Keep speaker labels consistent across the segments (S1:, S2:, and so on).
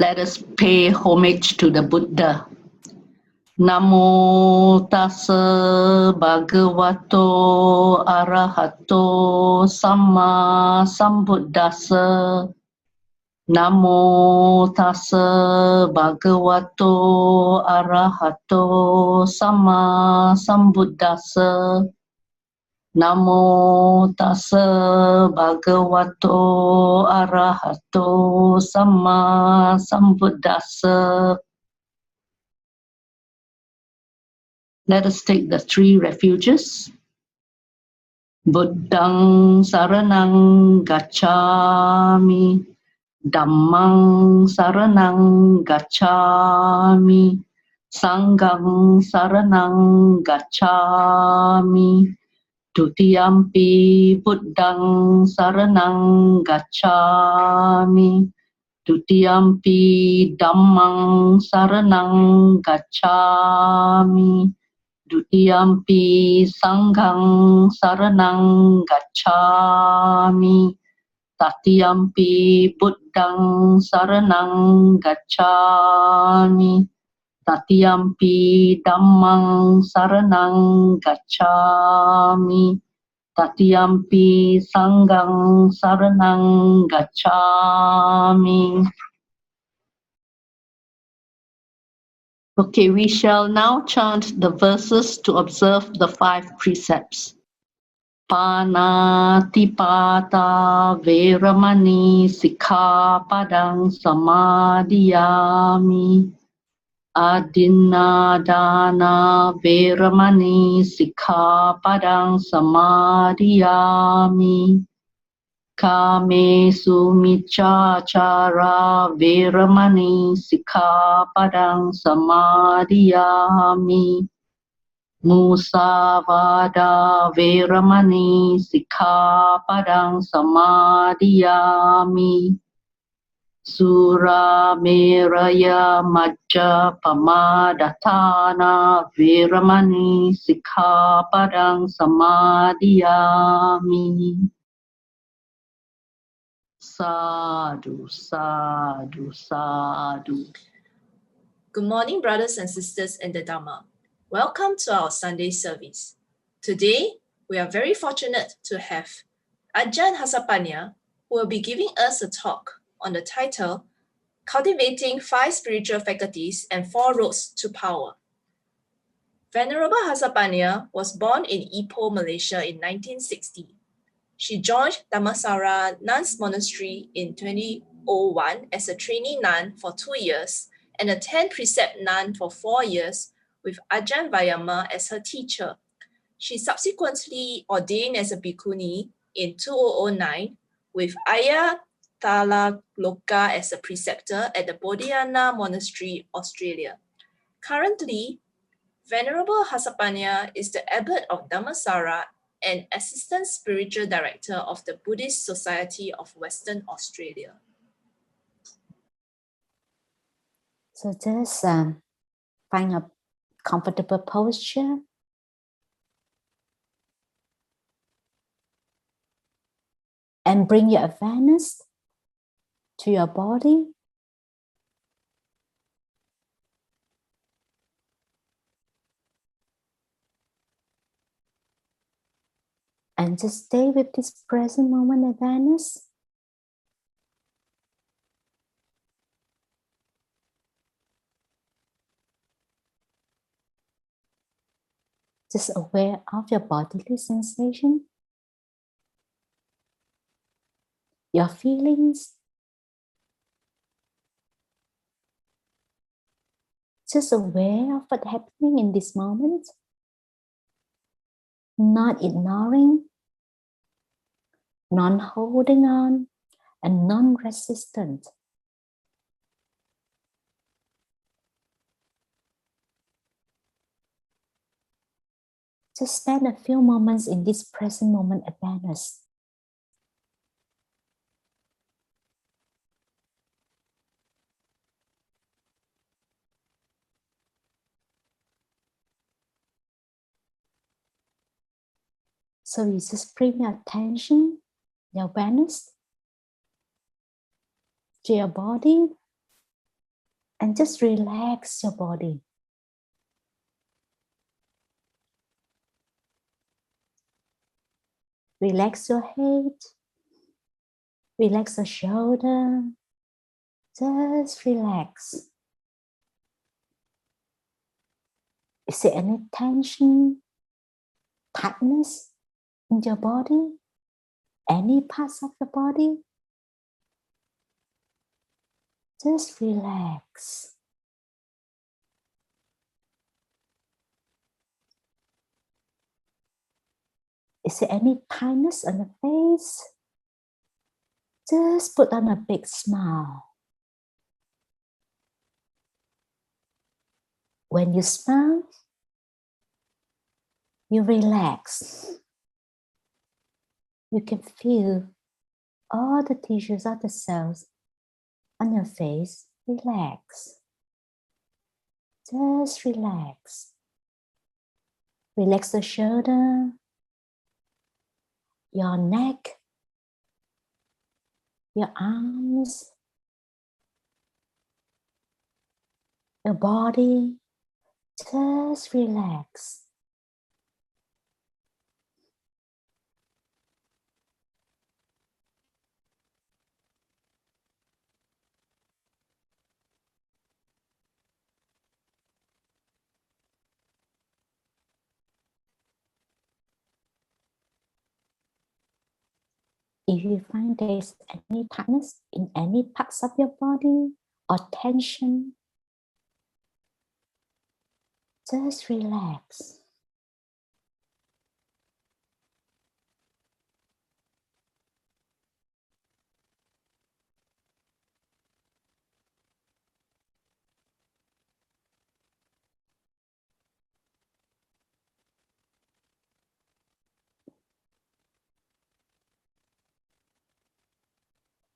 S1: Let us pay homage to the Buddha. Namo tassa bhagavato arahato samma sambuddhassa. Namo tassa bhagavato arahato samma sambuddhassa. Namo tassa bhagavato arahato samma sambuddhassa. Let us take the three refuges. Buddhang saranang gacchami, Dhammang saranang gacchami, Sanghang saranang gacchami, Dutiyampi Buddhang saranang gacchami, Dutiyampi Dhammang saranang gacchami, Dutiyampi Sanghang saranang gacchami, Tatiyampi Buddhang saranang gacchami, Tatiyampi Dhammang saranang gacchami, Tatiyampi Sanghang saranang gacchami. Okay, we shall now chant the verses to observe the 5 precepts. Panatipata veramani sikkhapadang samadhiyami. Adinadana veramani sikkhapadang samadhiyami. Kamesu miccācara veramani sikkhapadang samadhiyami. Musavada veramani sikkhapadang samadhiyami. Sura meraya majja pamadatthana veramani sikkhapadang samadhiyami. Sadhu, sadhu, sadhu.
S2: Good morning, brothers and sisters in the Dhamma. Welcome to our Sunday service. Today, we are very fortunate to have Ajahn Hasapanna, who will be giving us a talk on the title, Cultivating 5 Spiritual Faculties and 4 Roads to Power. Venerable Hasapanna was born in Ipoh, Malaysia in 1960. She joined Dhammasara Nuns Monastery in 2001 as a trainee nun for 2 years and a 10 precept nun for 4 years with Ajahn Vayama as her teacher. She subsequently ordained as a bhikkhuni in 2009 with Ayya Thalaloka as a preceptor at the Bodhiana Monastery, Australia. Currently, Venerable Hasapanna is the abbot of Dhammasara and Assistant Spiritual Director of the Buddhist Society of Western Australia.
S3: So just find a comfortable posture. And bring your awareness to your body. And just stay with this present moment awareness. Just aware of your bodily sensation, your feelings. Just aware of what's happening in this moment. Not ignoring, non-holding on, and non-resistant. Just spend a few moments in this present moment awareness. So you just bring your attention, your awareness to your body, And just relax your body. Relax your head. Relax your shoulder. Just relax. Is there any tension, tightness in your body? Any parts of your body? Just relax. Is there any tightness on the face? Just put on a big smile. When you smile, you relax. You can feel all the tissues of the cells on your face relax. Just relax. Relax the shoulder, your neck, your arms, your body. Just relax. If you find there's any tightness in any parts of your body or tension, just relax.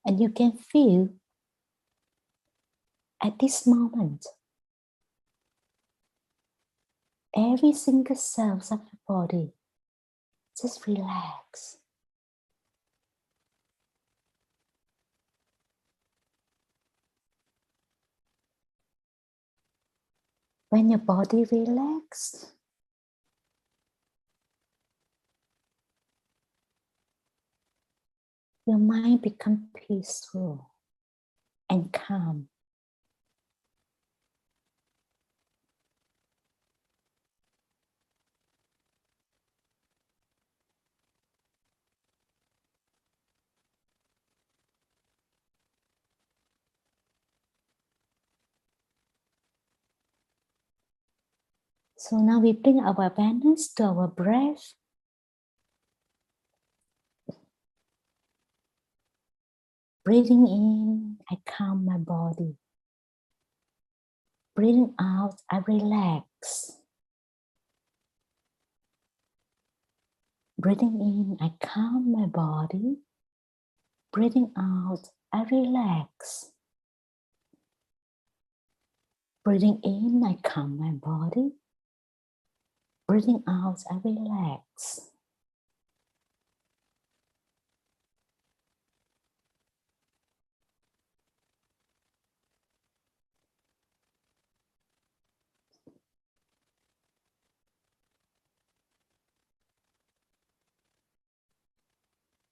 S3: And you can feel at this moment, every single cell of your body just relax. When your body relaxes, your mind becomes peaceful and calm. So now we bring our awareness to our breath. Breathing in, I calm my body. Breathing out, I relax. Breathing in, I calm my body. Breathing out, I relax. Breathing in, I calm my body. Breathing out, I relax.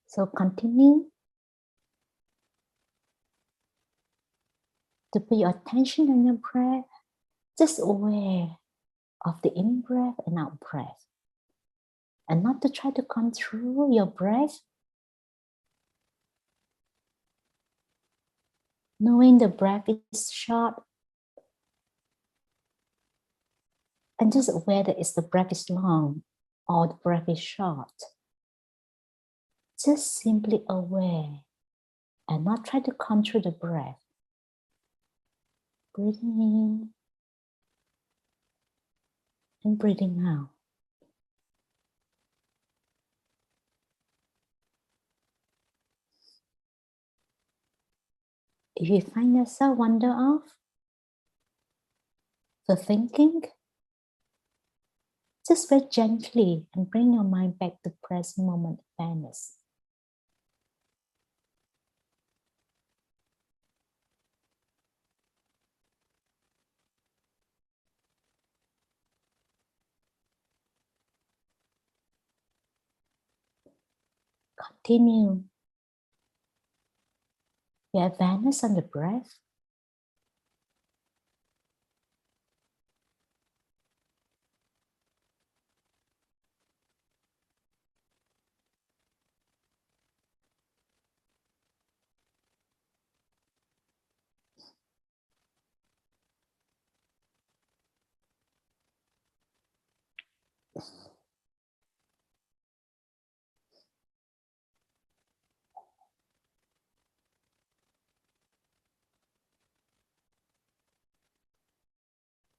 S3: So continue to put your attention on your breath, just aware of the in-breath and out-breath. And not to try to control your breath, knowing the breath is short, and just aware that the breath is long or the breath is short. Just simply aware and not try to control the breath. Breathing in and breathing out. If you find yourself wander off for thinking, just very gently and bring your mind back to present moment awareness. Continue your awareness on the breath.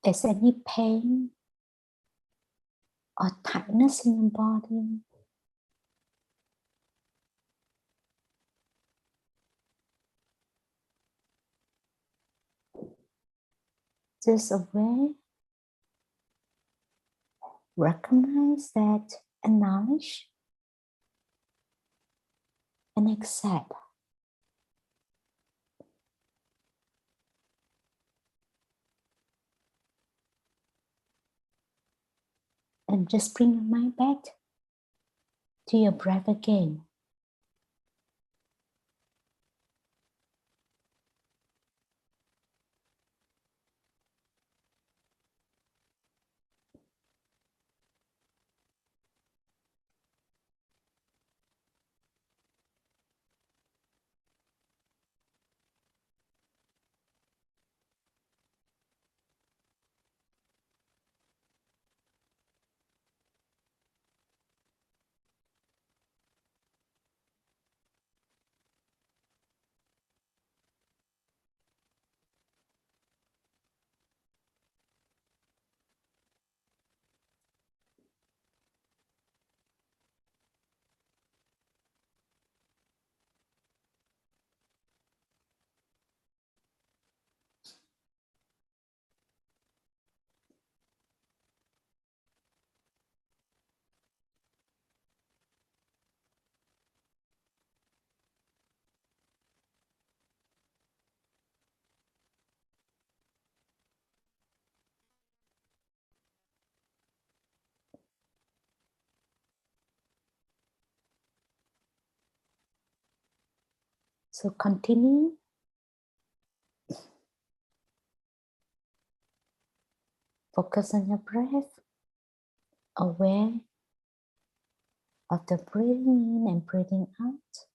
S3: There's any pain or tightness in your body, just aware, recognize that, acknowledge, and accept. And just bring your mind back to your breath again. So continue focus on your breath, aware of the breathing in and breathing out.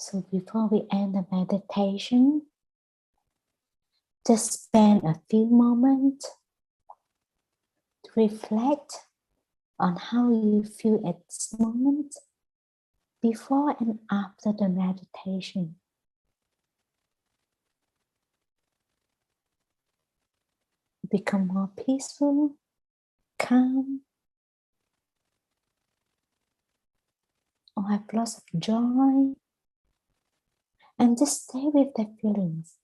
S3: So before we end the meditation, just spend a few moments to reflect on how you feel at this moment before and after the meditation. Become more peaceful, calm, or have lots of joy, and just stay with the feelings.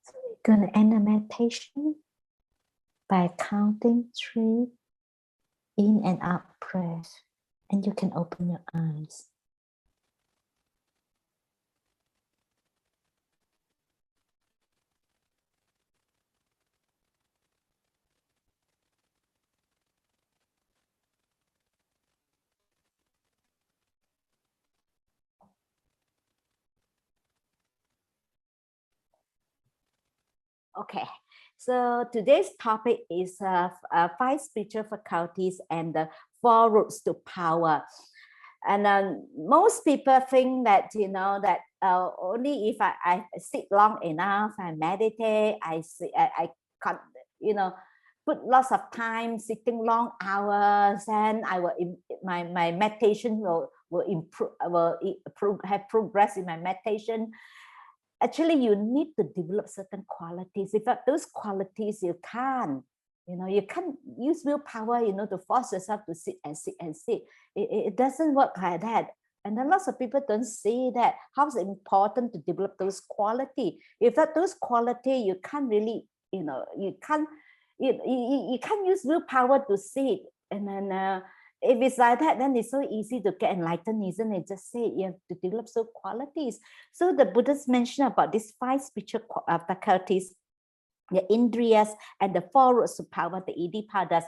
S3: So we're going to end the meditation by counting 3 in and out breath, and you can open your eyes. Okay, so today's topic is 5 spiritual faculties and the 4 routes to power. And most people think that, that only if I sit long enough, I meditate, I can't, put lots of time sitting long hours, and I will my meditation will improve, have progress in my meditation. Actually, you need to develop certain qualities. In fact, those qualities you can't use willpower, to force yourself to sit and sit and sit. It doesn't work like that. And then lots of people don't see that how it's important to develop those qualities. In fact, those qualities you can't really, you can't use willpower to sit. And then if it's like that, then it's so easy to get enlightened, isn't it? Just say you have to develop some qualities. So the Buddhists mention about these 5 spiritual faculties, the indriyas, and the 4 routes to power, the iddhipadas.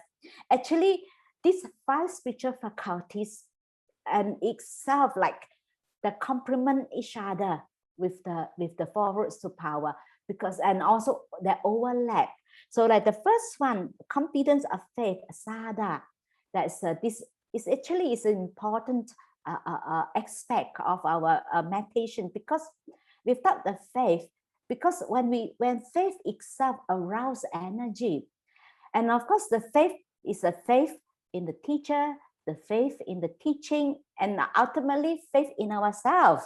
S3: Actually, these 5 spiritual faculties and itself, like, they complement each other with the 4 routes to power, because, and also they overlap. So like the first one, confidence of faith, sada. That's this is actually is an important aspect of our meditation, because without the faith, because when faith itself arouses energy, and of course the faith is a faith in the teacher, the faith in the teaching, and ultimately faith in ourselves.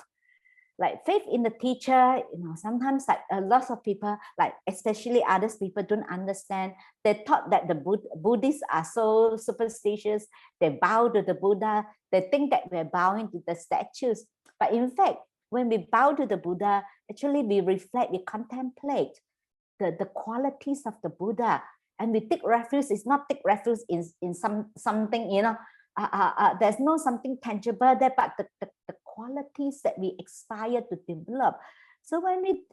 S3: Like faith in the teacher, sometimes like a lot of people, like especially other people, don't understand. They thought that the Buddhists are so superstitious. They bow to the Buddha. They think that we're bowing to the statues. But in fact, when we bow to the Buddha, actually we reflect, we contemplate the qualities of the Buddha, and we take refuge. It's not take refuge in something, there's no something tangible there, but the qualities that we aspire to develop. So when we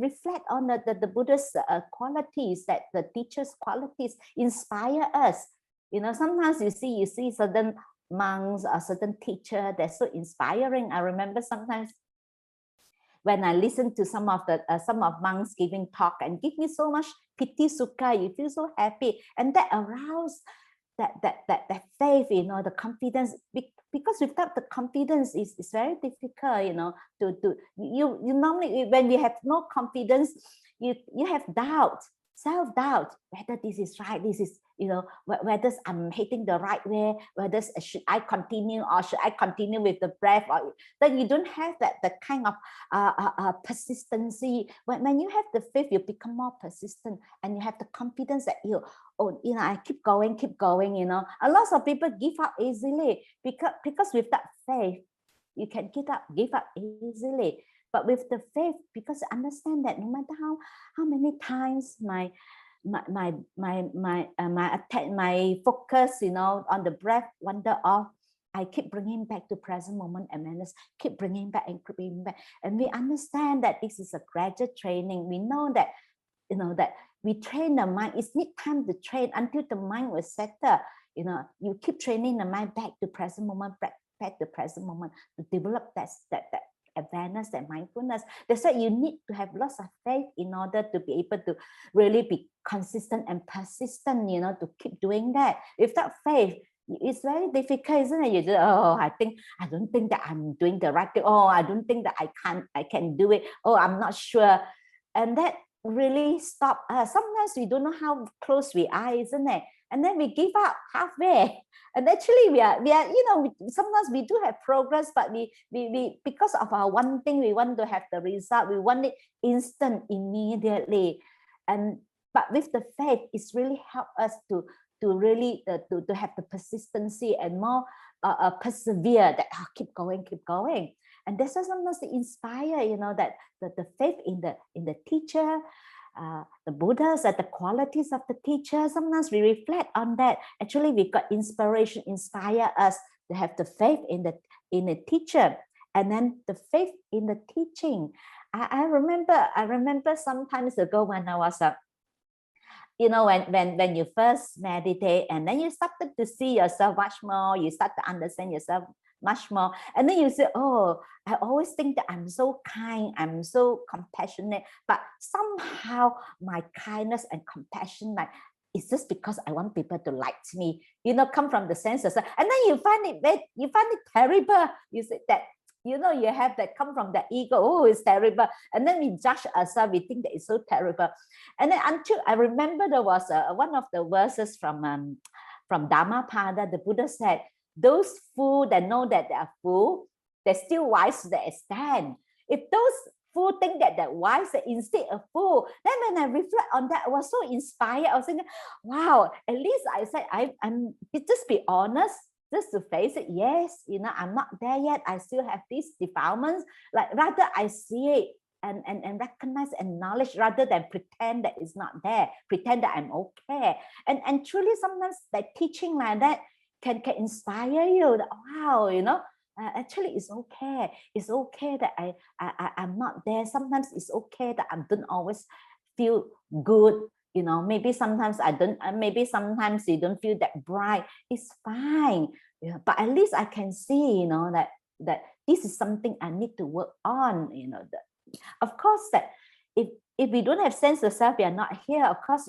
S3: reflect on the Buddha's qualities, that the teacher's qualities inspire us. Sometimes you see certain monks or certain teacher, they're so inspiring. I remember sometimes when I listen to some of monks giving talk, and give me so much piti sukha, you feel so happy, and that arouse that faith, the confidence, because without the confidence it's very difficult, to you normally, when we have no confidence, you have doubt, self-doubt, whether this is right, this is whether I'm hitting the right way, whether should I continue or should I continue with the breath, or then you don't have that kind of persistency. When you have the faith, you become more persistent, and you have the confidence that I keep going. A lot of people give up easily because with that faith, you can give up easily. But with the faith, because you understand that no matter how many times my focus, on the breath wander off, I keep bringing back to present moment awareness, keep bringing back, and we understand that this is a gradual training. We know that that we train the mind. It's need time to train until the mind will settle. You keep training the mind back to present moment, back to present moment, to develop that awareness, that mindfulness. That's why you need to have lots of faith in order to be able to really be consistent and persistent, to keep doing that. Without faith, it's very difficult, isn't it? You just, I don't think that I'm doing the right thing. I don't think that I can do it. I'm not sure. And that really stop us. Sometimes we don't know how close we are, isn't it? And then we give up halfway. And actually we are sometimes we do have progress, but we because of our one thing, we want to have the result, we want it instant, immediately. But with the faith, it's really helped us to really to have the persistency and more persevere, that keep going. And that's why sometimes they inspire, that the faith in the teacher, the Buddhas, that the qualities of the teacher. Sometimes we reflect on that. Actually, we got inspiration, inspire us to have the faith in the teacher, and then the faith in the teaching. I remember some times ago when I was when you first meditate, and then you started to see yourself much more, you start to understand yourself much more, and then you say, I always think that I'm so kind, I'm so compassionate, but somehow my kindness and compassion, it's just because I want people to like me, come from the sense of self. And then you find it terrible. You say that, you have that come from the ego. It's terrible. And then we judge ourselves. We think that it's so terrible. And then until I remember there was one of the verses from Dhammapada, the Buddha said, those fools that know that they are fools, they're still wise to the extent. If those fools think that they're wise, they're instead a fool. Then when I reflect on that, I was so inspired. I was thinking, wow, at least I said, I'm just be honest, just to face it. Yes, I'm not there yet. I still have these defilements. Rather I see it and recognize and acknowledge, rather than pretend that it's not there, pretend that I'm okay. And truly sometimes that teaching like that can inspire you. Wow, actually it's okay. It's okay that I'm not there. Sometimes it's okay that I don't always feel good. Maybe sometimes I don't, maybe sometimes you don't feel that bright. It's fine. But at least I can see, that this is something I need to work on. Of course, that if we don't have sense of self, we are not here. Of course,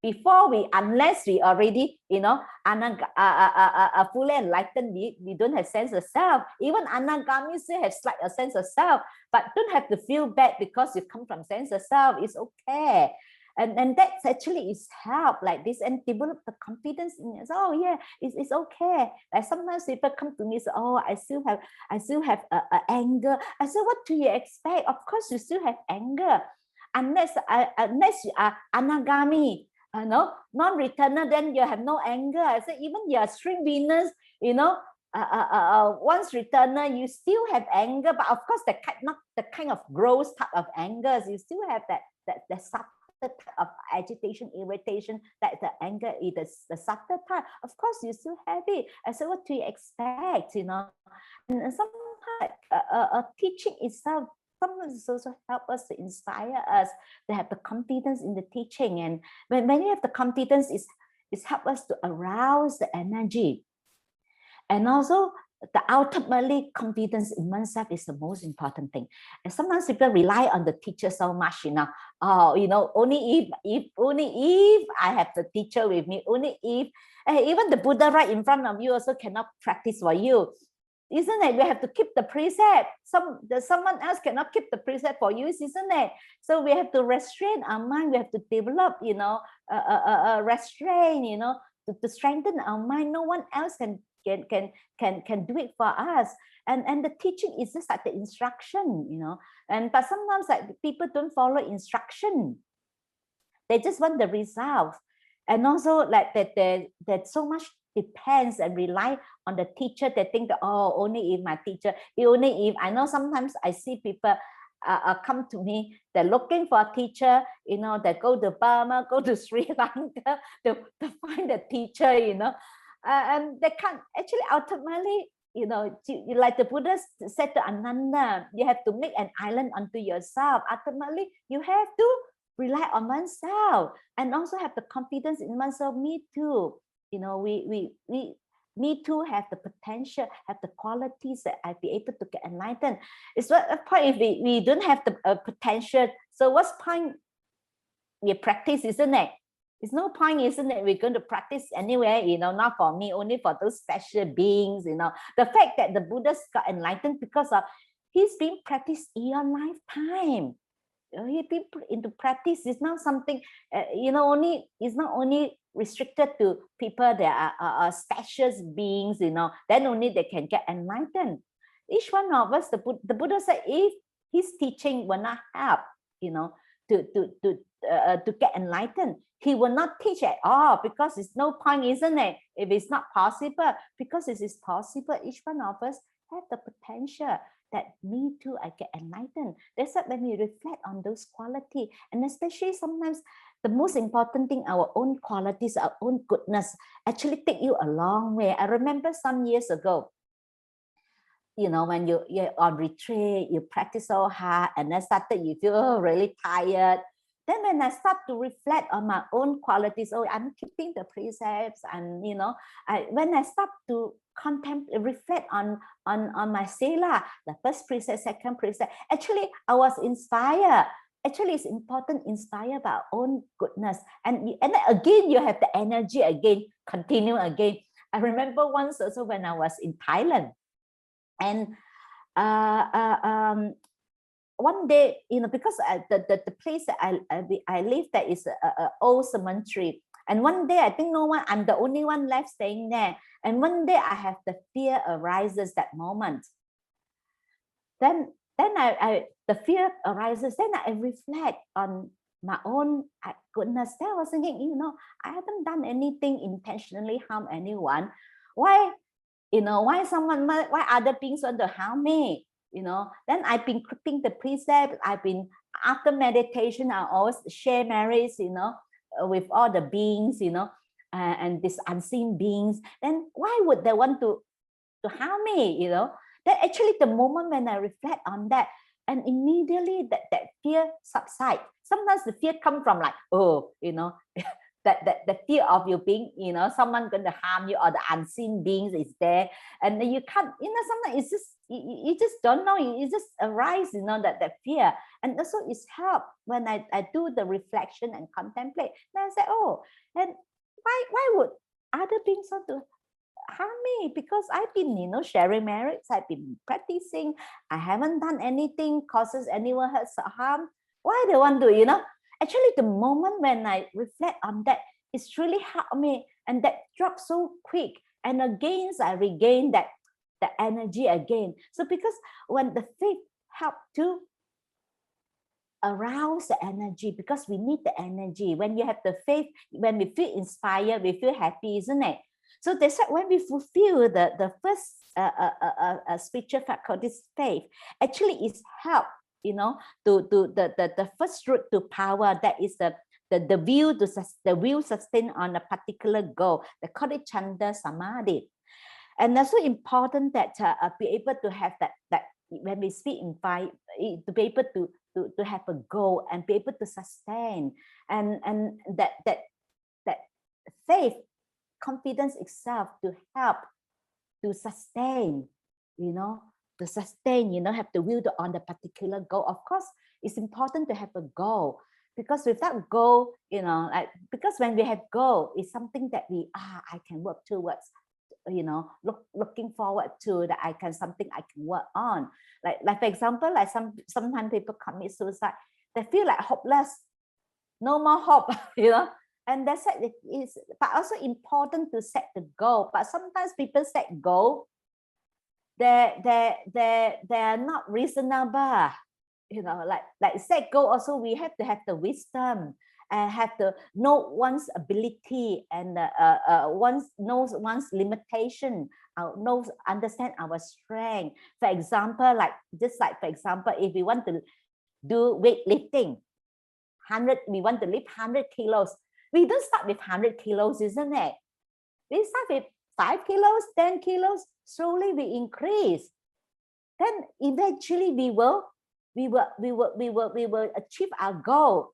S3: unless we already, fully enlightened, we don't have sense of self. Even anagami still have slight a sense of self, but don't have to feel bad because you come from sense of self. It's okay. And that actually is help like this, and develop the confidence in yourself. Oh yeah, it's okay. Like sometimes people come to me and say, I still have anger. I say, what do you expect? Of course you still have anger, unless you are anagami, non-returner, then you have no anger. I say even your string Venus, once returner, you still have anger, but of course not the kind of gross type of anger. You still have that subtle type of agitation, irritation, that the anger is the subtle type. Of course, you still have it. I said, what do you expect? And sometimes teaching itself sometimes also help us to inspire us to have the confidence in the teaching. And when you have the confidence, it's help us to arouse the energy. And also, the ultimately confidence in oneself is the most important thing. And sometimes people rely on the teacher so much, only if I have the teacher with me, only if even the Buddha right in front of you also cannot practice for you. isn't it? We have to keep the precept. Someone else cannot keep the precept for you, isn't it? So we have to restrain our mind. We have to develop, restrain, to strengthen our mind. No one else can do it for us. And the teaching is just like the instruction, but sometimes like people don't follow instruction. They just want the result. And also like that so much depends and rely on the teacher. They think that, oh, only if my teacher, only if I know. Sometimes I see people come to me, they're looking for a teacher, they go to Burma, go to Sri Lanka to find a teacher, and they can't actually ultimately, like the Buddha said to Ananda, you have to make an island unto yourself. Ultimately, you have to rely on oneself and also have the confidence in oneself. Me too, me too have the potential, have the qualities that I'd be able to get enlightened. It's what a point if we don't have the potential. So what's point we practice, isn't it? It's no point, isn't it? We're going to practice anywhere, not for me, only for those special beings, The fact that the Buddha got enlightened because of he's been practiced eon lifetime. He been put into practice. It's not something, it's not only restricted to people that are special beings, then only they can get enlightened. Each one of us, the Buddha said, if his teaching will not help, to get enlightened, he will not teach at all, because it's no point, isn't it? If it's not possible, because it is possible, each one of us have the potential that me too, I get enlightened. That's why when we reflect on those qualities, and especially sometimes the most important thing, our own qualities, our own goodness, actually take you a long way. I remember some years ago, when you're on retreat, you practice so hard, and then you feel really tired. Then when I start to reflect on my own qualities, I'm keeping the precepts, and when I start to contemplate, reflect on my sila, the first precept, second precept, actually I was inspired. Actually, it's important, inspired by our own goodness, and then again you have the energy again, continue again. I remember once also when I was in Thailand, and one day, because the place that I live there is a old cemetery, and one day I think I'm the only one left staying there, and one day I have the fear arises that moment. Then the fear arises. Then I reflect on my own goodness. Then I was thinking, I haven't done anything intentionally harm anyone. Why other beings want to harm me? Then I've been keeping the precept. I've been, after meditation, I always share merits, with all the beings, and these unseen beings. Then why would they want to harm me? Then actually the moment when I reflect on that, and immediately that fear subsides. Sometimes the fear comes from like, that the fear of you being, someone going to harm you, or the unseen beings is there, and you can't, sometimes it's just, you just don't know, it just arises, that fear. And also it's help when I do the reflection and contemplate. Then I say, and why would other beings want to harm me? Because I've been, sharing merits, I've been practicing, I haven't done anything causes anyone harm. Why they want to, Actually, the moment when I reflect on that, it's really helped me, and that dropped so quick. And again, I regain the energy again. So because when the faith help to arouse the energy, because we need the energy. When you have the faith, when we feel inspired, we feel happy, isn't it? So that's why when we fulfill the first spiritual faculties, faith actually is help. To the first route to power, that is the will sustain on a particular goal. They call it chanda samadhi. And that's so important that be able to have that when we speak in five, to be able to have a goal and be able to sustain, and that faith, confidence itself to help to sustain, to sustain, have the will to on the particular goal. Of course, it's important to have a goal, because without goal, because when we have goal, it's something that I can work towards. looking forward to, that I can something I can work on. Like for example, like sometimes people commit suicide, they feel like hopeless, no more hope, and that's it. It's but also important to set the goal. But sometimes people set goal, they're not reasonable, like set goal. Also, we have to have the wisdom and have to know one's ability, and knows one's limitation, understand our strength. For example, if we want to do weightlifting, we want to lift 100 kilos. We don't start with 100 kilos, isn't it? We start with 5 kilos, 10 kilos. Slowly we increase. Then eventually we will achieve our goal.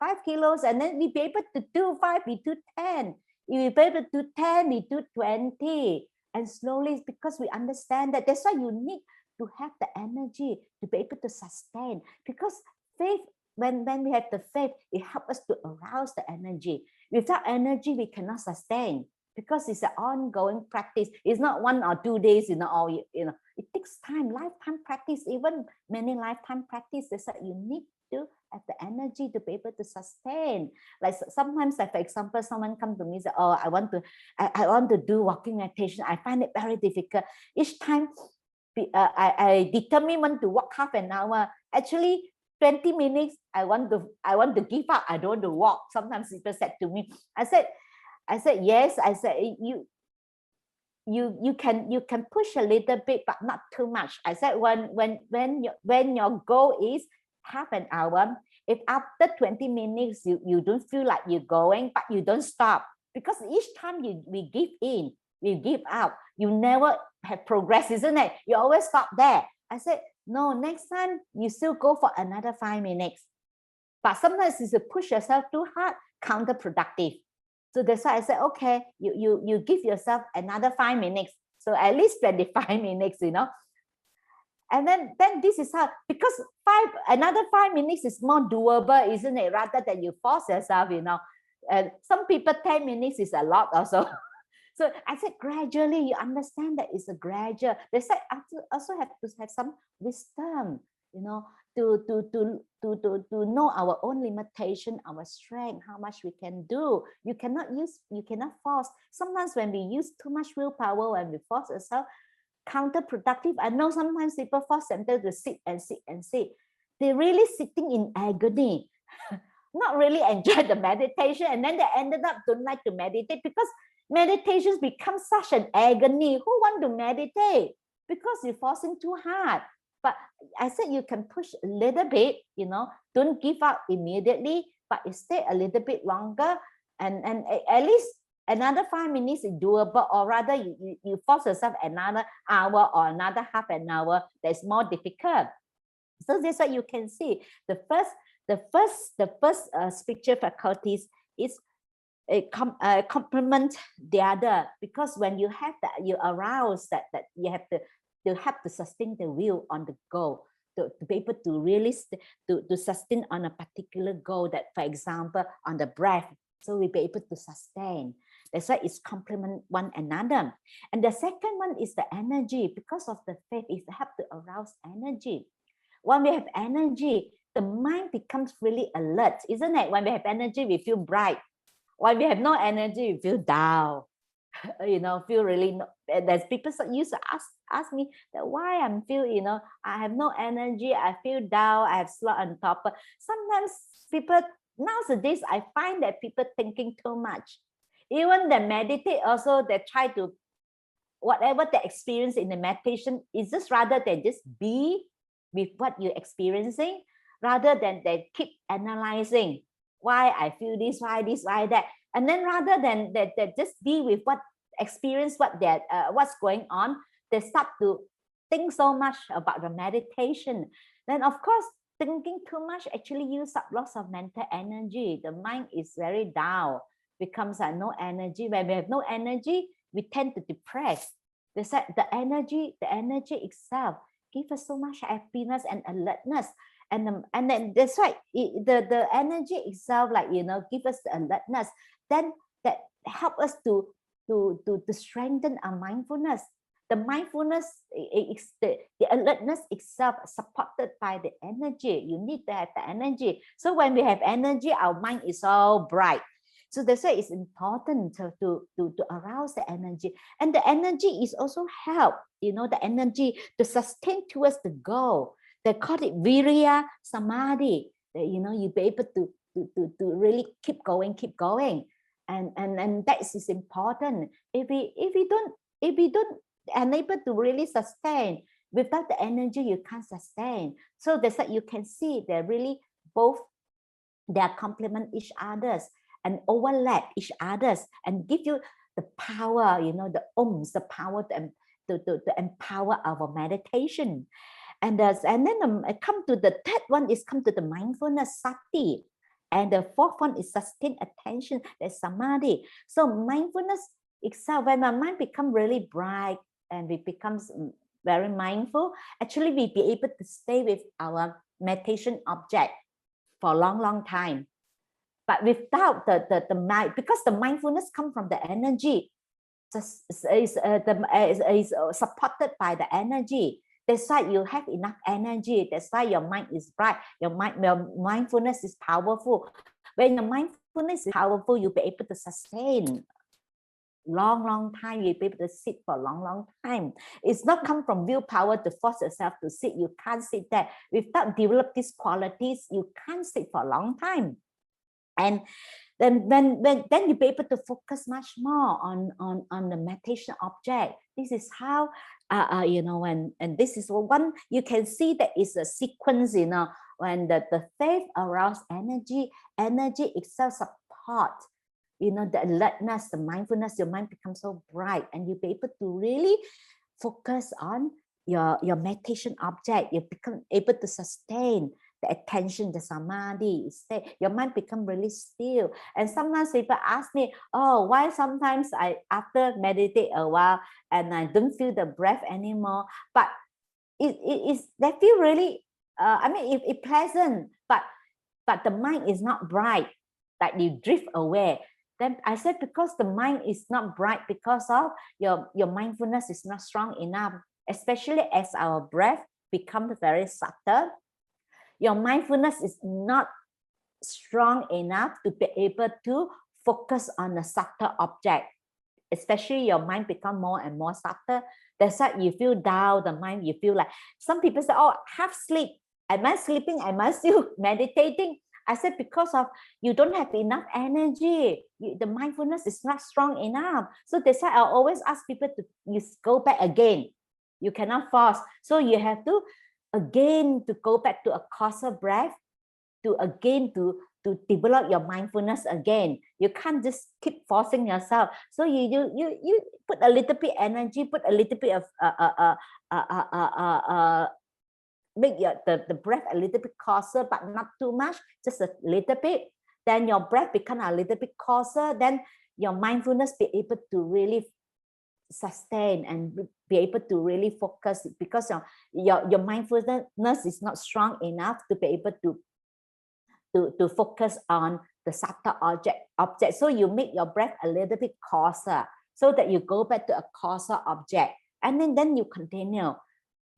S3: 5 kilos, and then we be able to do 5, we do 10. If we be able to do 10, we do 20. And slowly, because we understand that, that's why you need to have the energy to be able to sustain. Because faith, when we have the faith, it helps us to arouse the energy. Without energy, we cannot sustain, because it's an ongoing practice. It's not 1 or 2 days, it takes time, lifetime practice, even many lifetime practice. That's why you need to have the energy to be able to sustain. Like sometimes, like for example, someone come to me and say, oh, I want to do walking meditation. I find it very difficult. Each time I determine to walk half an hour. Actually, 20 minutes, I want to give up. I don't want to walk. Sometimes people said to me, I said yes. I said you can push a little bit, but not too much. I said when your goal is half an hour, if after 20 minutes you don't feel like you're going, but you don't stop, because each time we give in, we give up, you never have progress, isn't it? You always stop there. I said no, next time you still go for another 5 minutes. But sometimes if you push yourself too hard, counterproductive. So that's why I said, okay, you give yourself another 5 minutes. So at least 25 minutes, And then this is how, because another 5 minutes is more doable, isn't it? Rather than you force yourself, And some people 10 minutes is a lot also. So I said, gradually, you understand that it's a gradual. They said also have to have some wisdom, to know our own limitation, our strength, how much we can do. You cannot force. Sometimes when we use too much willpower, when we force ourselves, counterproductive. I know sometimes people force themselves to sit and sit and sit. They're really sitting in agony, not really enjoy the meditation, and then they ended up don't like to meditate, because meditations become such an agony. Who want to meditate? Because you're forcing too hard. But I said you can push a little bit, don't give up immediately, but you stay a little bit longer, and at least another 5 minutes is doable, or rather you force yourself another hour or another half an hour. That's more difficult. So that's what you can see. The first spiritual faculties is complement the other, because when you have that, you arouse that you have to sustain the will on the goal, to be able to really to sustain on a particular goal. That, for example, on the breath, so we'll be able to sustain. That's why it's complement one another. And the second one is the energy. Because of the faith, it helps to arouse energy. When we have energy, the mind becomes really alert, isn't it? When we have energy, we feel bright. When we have no energy, we feel down. Feel really. There's people used to ask me that why I'm feel, I have no energy, I feel down, I have slot on top. Sometimes people nowadays, I find that people thinking too much. Even they meditate also, they try to, whatever they experience in the meditation, is just rather than just be with what you're experiencing, rather than they keep analyzing why I feel this, why that. And then rather than that, just be with what experience, what's going on, they start to think so much about the meditation. Then of course, thinking too much actually use up lots of mental energy. The mind is very down, becomes no energy. When we have no energy, we tend to depress. They said the energy itself gives us so much happiness and alertness. And then that's why the energy itself, give us the alertness. Then that help us to to strengthen our mindfulness. The mindfulness is the alertness itself supported by the energy. You need to have the energy. So when we have energy, our mind is all bright. So that's why it's important to arouse the energy. And the energy is also help, the energy to sustain towards the goal. They call it virya samadhi. You be able to really keep going. And that is important. If we don't unable to really sustain, without the energy, you can't sustain. So that's why you can see they're really both, they complement each others and overlap each others and give you the power, the the power to empower our meditation. And then come to the third one is come to the mindfulness, sati. And the fourth one is sustained attention, that's samadhi. So mindfulness itself, when our mind becomes really bright and we becomes very mindful, actually we be able to stay with our meditation object for a long time. But without the mind, because the mindfulness comes from the energy, is supported by the energy. That's why you have enough energy. That's why your mind is bright. Your mindfulness is powerful. When your mindfulness is powerful, you'll be able to sustain long time. You'll be able to sit for a long time. It's not come from willpower to force yourself to sit. You can't sit there. Without develop these qualities, you can't sit for a long time. And then you'll be able to focus much more on the meditation object. This is how and this is one you can see that is a sequence, when the faith arouse energy itself support, the alertness, the mindfulness, your mind becomes so bright, and you'll be able to really focus on your meditation object. You become able to sustain the attention, the samadhi, your mind become really still. And sometimes people ask me, oh, why sometimes I after meditate a while and I don't feel the breath anymore, but they feel really it's pleasant, but the mind is not bright, like you drift away. Then I said, because the mind is not bright, because of your mindfulness is not strong enough, especially as our breath becomes very subtle. Your mindfulness is not strong enough to be able to focus on a subtle object, especially your mind become more and more subtle. That's why you feel down, the mind, you feel like, some people say, oh, half sleep. Am I sleeping? Am I still meditating? I said, because of you don't have enough energy. The mindfulness is not strong enough. So that's why I always ask people to go back again. You cannot force. So you have to again to go back to a causal breath, to develop your mindfulness again. You can't just keep forcing yourself. So you put a little bit energy, put a little bit of make the breath a little bit causal, but not too much, just a little bit. Then your breath become a little bit causal. Then your mindfulness be able to really sustain and be able to really focus, because your mindfulness is not strong enough to be able to focus on the subtle object. So you make your breath a little bit coarser, so that you go back to a coarser object, and then you continue.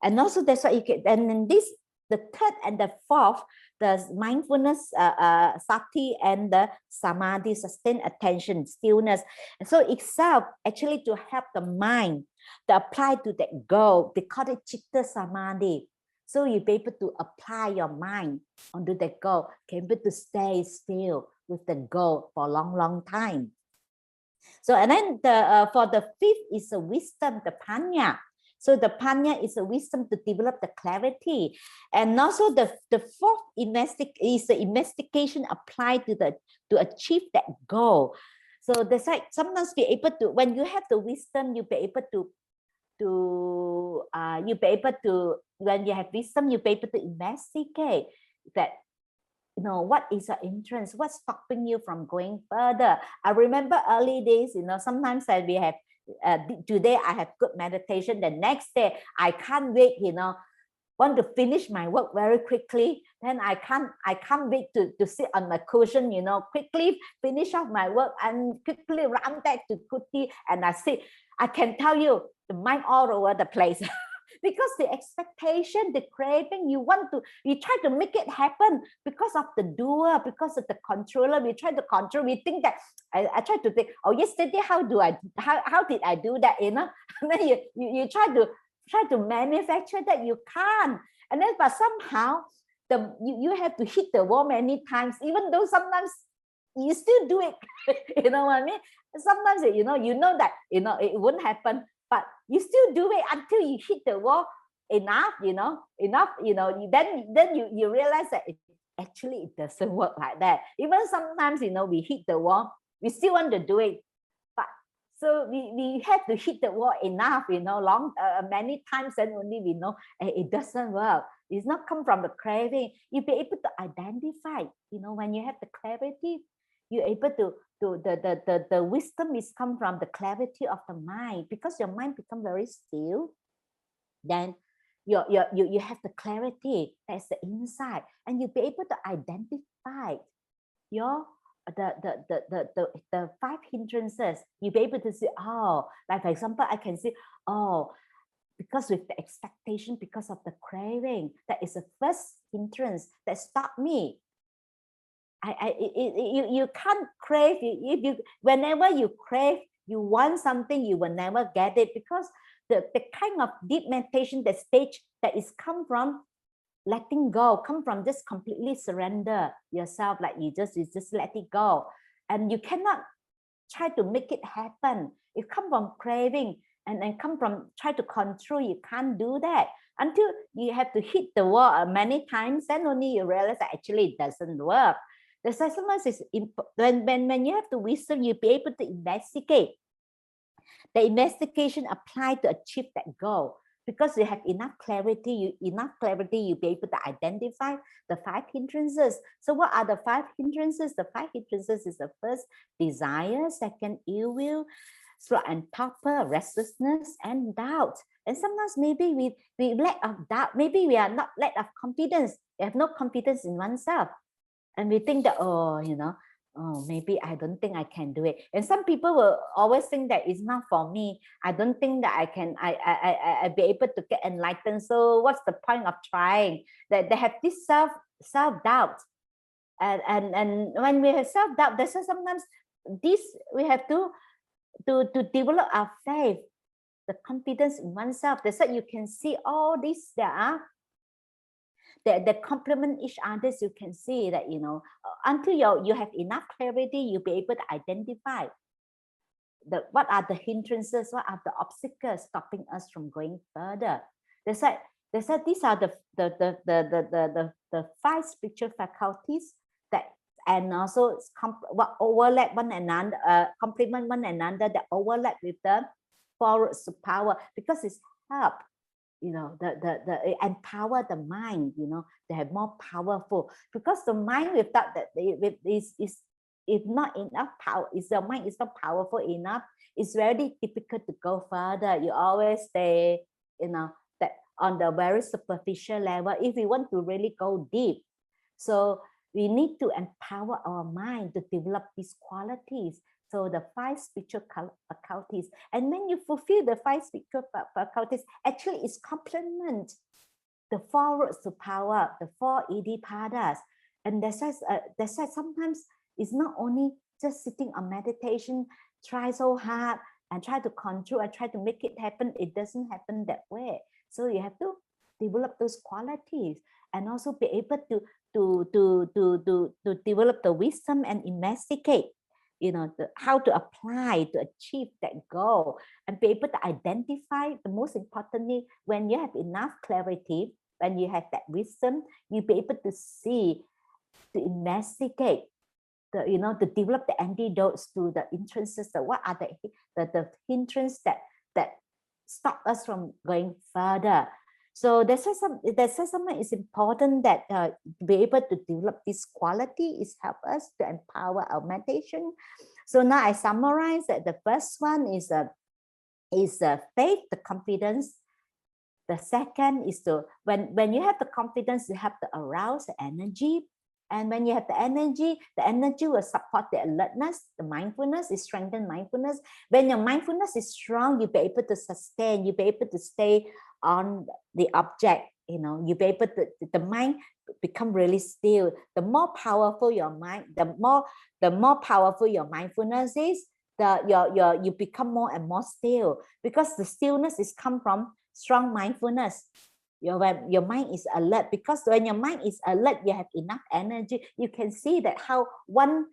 S3: And also that's why you get, and then this, the third and the fourth, the mindfulness, sati, and the samadhi, sustained attention, stillness. And so itself actually to help the mind to apply to that goal, they call it chitta samadhi. So you be able to apply your mind onto the goal, can be able to stay still with the goal for a long time. So, and then for the fifth is the wisdom, the panya. So the panya is a wisdom to develop the clarity. And also the fourth is the investigation applied to achieve that goal. So that's like sometimes be able to, when you have the wisdom, you be able to when you have wisdom, you be able to investigate that, what is your interest, what's stopping you from going further. I remember early days, sometimes we have today I have good meditation, the next day I can't wait, want to finish my work very quickly. then I can't wait to sit on my cushion, you know, quickly finish off my work and quickly run back to Kuti, and I sit. I can tell you the mind all over the place. Because the expectation, the craving, you try to make it happen because of the doer, because of the controller. We try to control. We think that I try to think, oh, yesterday how did I do that? You know, and then you try to manufacture that. You can't, and then but somehow you have to hit the wall many times, even though sometimes you still do it. You know what I mean? Sometimes you know that it won't happen, but you still do it until you hit the wall enough, then you realize that it doesn't work like that. Even sometimes, we hit the wall, we still want to do it, but so we have to hit the wall enough, many times, and only we know it doesn't work. It's not come from the craving. You'll be able to identify, when you have the clarity, you're able to the wisdom is come from the clarity of the mind, because your mind become very still. Then you have the clarity that's the inside, and you'll be able to identify the five hindrances. You'll be able to see, oh, like for example, I can see, oh, because with the expectation, because of the craving, that is the first hindrance that stopped me. You can't crave. Whenever you crave, you want something, you will never get it, because the kind of deep meditation, the stage that is come from letting go, come from just completely surrender yourself, like you just let it go, and you cannot try to make it happen. It come from craving and come from try to control. You can't do that until you have to hit the wall many times, then only you realize that actually it doesn't work. The sometimes is when you have the wisdom, you'll be able to investigate. The investigation applied to achieve that goal, because you have enough clarity. You'll be able to identify the five hindrances. So what are the five hindrances? The five hindrances is the first, desire; second, ill will; slow and torpor, restlessness, and doubt. And sometimes maybe we lack of doubt. Maybe we are not lack of confidence. We have no confidence in oneself. And we think that, maybe I don't think I can do it. And some people will always think that it's not for me. I don't think that I be able to get enlightened. So what's the point of trying? That they have this self-doubt. And when we have self-doubt, that's why sometimes we have to develop our faith, the confidence in oneself. That's why you can see all this there are. They complement each other. You can see that, until you have enough clarity, you'll be able to identify what are the hindrances, what are the obstacles stopping us from going further. They said these are the five spiritual faculties that, and also what overlap one another, complement one another, that overlap with the four roots of power, because it's help. The empower the mind, they have more powerful, because the mind without that is not enough power. Is the mind is not powerful enough, it's very difficult to go further. You always stay, that on the very superficial level. If we want to really go deep, so we need to empower our mind to develop these qualities. So the five spiritual faculties, and when you fulfill the five spiritual faculties, actually it's complement the four roots to power, the four iddhipadas. And that's why sometimes it's not only just sitting on meditation, try so hard and try to control and try to make it happen. It doesn't happen that way. So you have to develop those qualities, and also be able to develop the wisdom and investigate, how to apply to achieve that goal, and be able to identify. The most importantly, when you have enough clarity, when you have that wisdom, you'll be able to see, to investigate, to develop the antidotes to the hindrances. What are the hindrances that stop us from going further? So that's why it's important that to be able to develop this quality is help us to empower our meditation. So now I summarize that the first one is faith, the confidence, The second is to, when you have the confidence, you have to arouse the energy. And when you have the energy will support the alertness, the mindfulness, it strengthens mindfulness. When your mindfulness is strong, you'll be able to sustain, you'll be able to stay on the object, you'll be able to, the mind become really still. The more powerful your mind, the more powerful your mindfulness is, you become more and more still, because the stillness is come from strong mindfulness. Your mind is alert, because when your mind is alert, you have enough energy. You can see that how one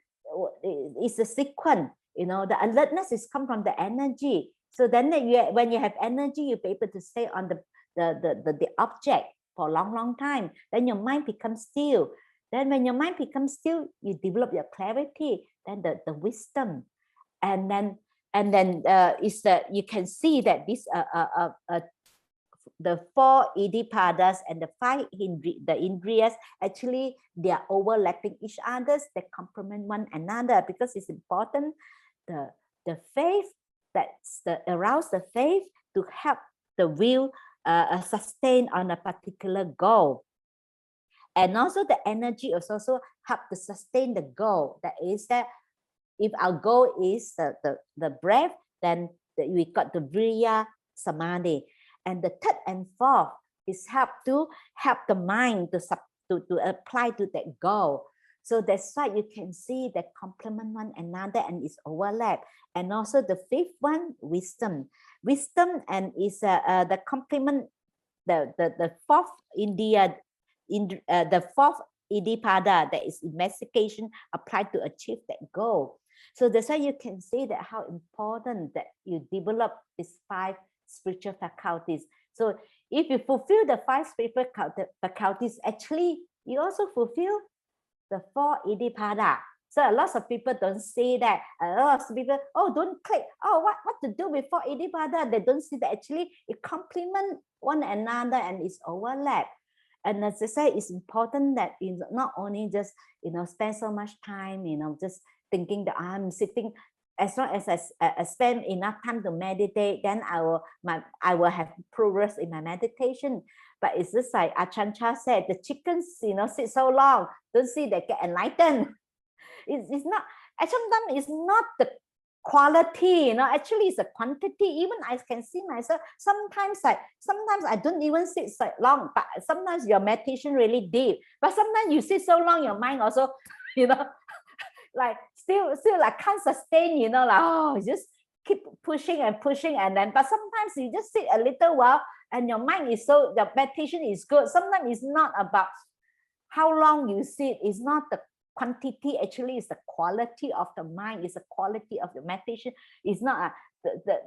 S3: is a sequence, the alertness is come from the energy. So then when you have energy, you'll be able to stay on the object for a long time. Then your mind becomes still. Then when your mind becomes still, you develop your clarity, then the wisdom. And then is that you can see that this the 4 iddhipadas and the 5 the indriyas, actually they are overlapping each other, they complement one another, because it's important the faith, that's arouse the faith to help the will sustain on a particular goal. And also the energy is also help to sustain the goal. That is that if our goal is the breath, then we got the virya samadhi. And the third and fourth is help the mind to apply to that goal. So that's why you can see that complement one another and is overlap. And also the fifth one, wisdom. Wisdom and is the complement, the fourth India, the fourth iddhipada, that is investigation applied to achieve that goal. So that's why you can see that how important that you develop these 5 spiritual faculties. So if you fulfill the 5 spiritual faculties, actually you also fulfill the 4 iddhipada. So a lot of people don't see that. A lot of people, don't click. What to do with 4 iddhipada? They don't see that actually it complement one another and it's overlap. And as I say, it's important that you not only just spend so much time just thinking that I'm sitting. As long as I spend enough time to meditate, then I will have progress in my meditation. But it's just like Ajahn Chah said, the chickens sit so long, don't see they get enlightened. It's not. Sometimes it's not the quality, actually it's a quantity. Even I can see myself sometimes I don't even sit so long, but sometimes your meditation really deep, but sometimes you sit so long, your mind also like still like can't sustain, like just keep pushing and then, but sometimes you just sit a little while and your mind is so, the meditation is good. Sometimes it's not about how long you sit, it's not the quantity, actually it's the quality of the mind, it's the quality of the meditation. It's not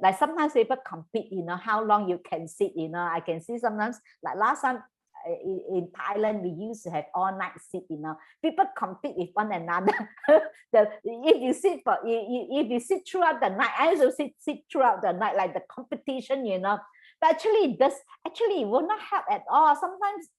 S3: like sometimes people compete, how long you can sit. I can see sometimes, like last time in Thailand, we used to have all night sit. People compete with one another. If you sit throughout the night, I also sit throughout the night, like the competition. But actually it will not help at all sometimes.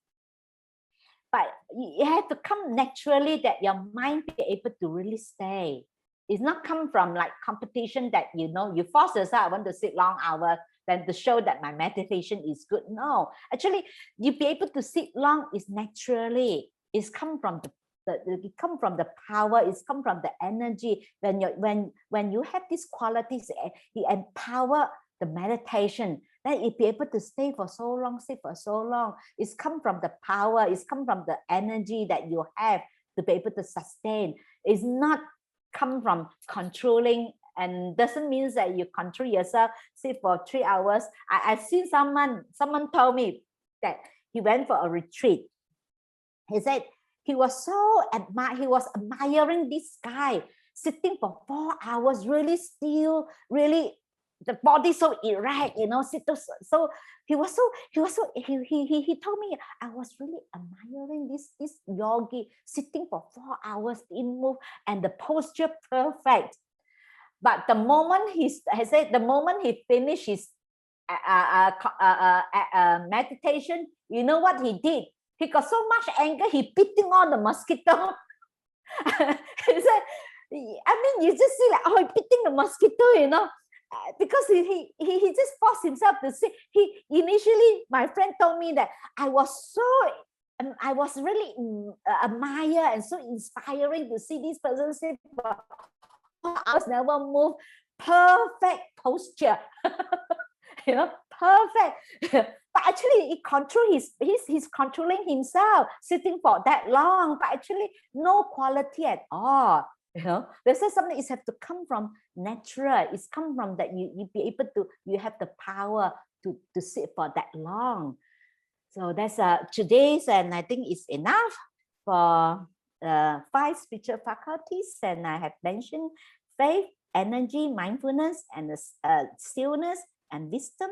S3: But it has to come naturally that your mind be able to really stay. It's not come from like competition that you force yourself, I want to sit long hours, then to show that my meditation is good. No, actually you be able to sit long is naturally. It's come from it come from the power, it's come from the energy. When you have these qualities, it empower the meditation, then it be able to stay for so long, sit for so long. It's come from the power, it's come from the energy that you have to be able to sustain. It's not come from controlling, and doesn't mean that you control yourself, sit for 3 hours. I've seen someone told me that he went for a retreat. He said he was admiring this guy sitting for 4 hours, really still, really the body so erect, so he told me, I was really admiring this yogi sitting for 4 hours, didn't move, and the posture perfect. But the moment he finished his meditation, you know what he did? He got so much anger, he beating all the mosquito. He said, I mean, you just see like, oh, beating the mosquito, because he just forced himself to sit. He initially, my friend told me that I was really admire and so inspiring to see this person sit for hours, never move, perfect posture. Perfect. But actually, he he's controlling himself, sitting for that long, but actually no quality at all. There's something is have to come from natural. It's come from that you be able to, you have the power to sit for that long. So that's today's, and I think it's enough for 5 spiritual faculties. And I have mentioned faith, energy, mindfulness, and stillness and wisdom.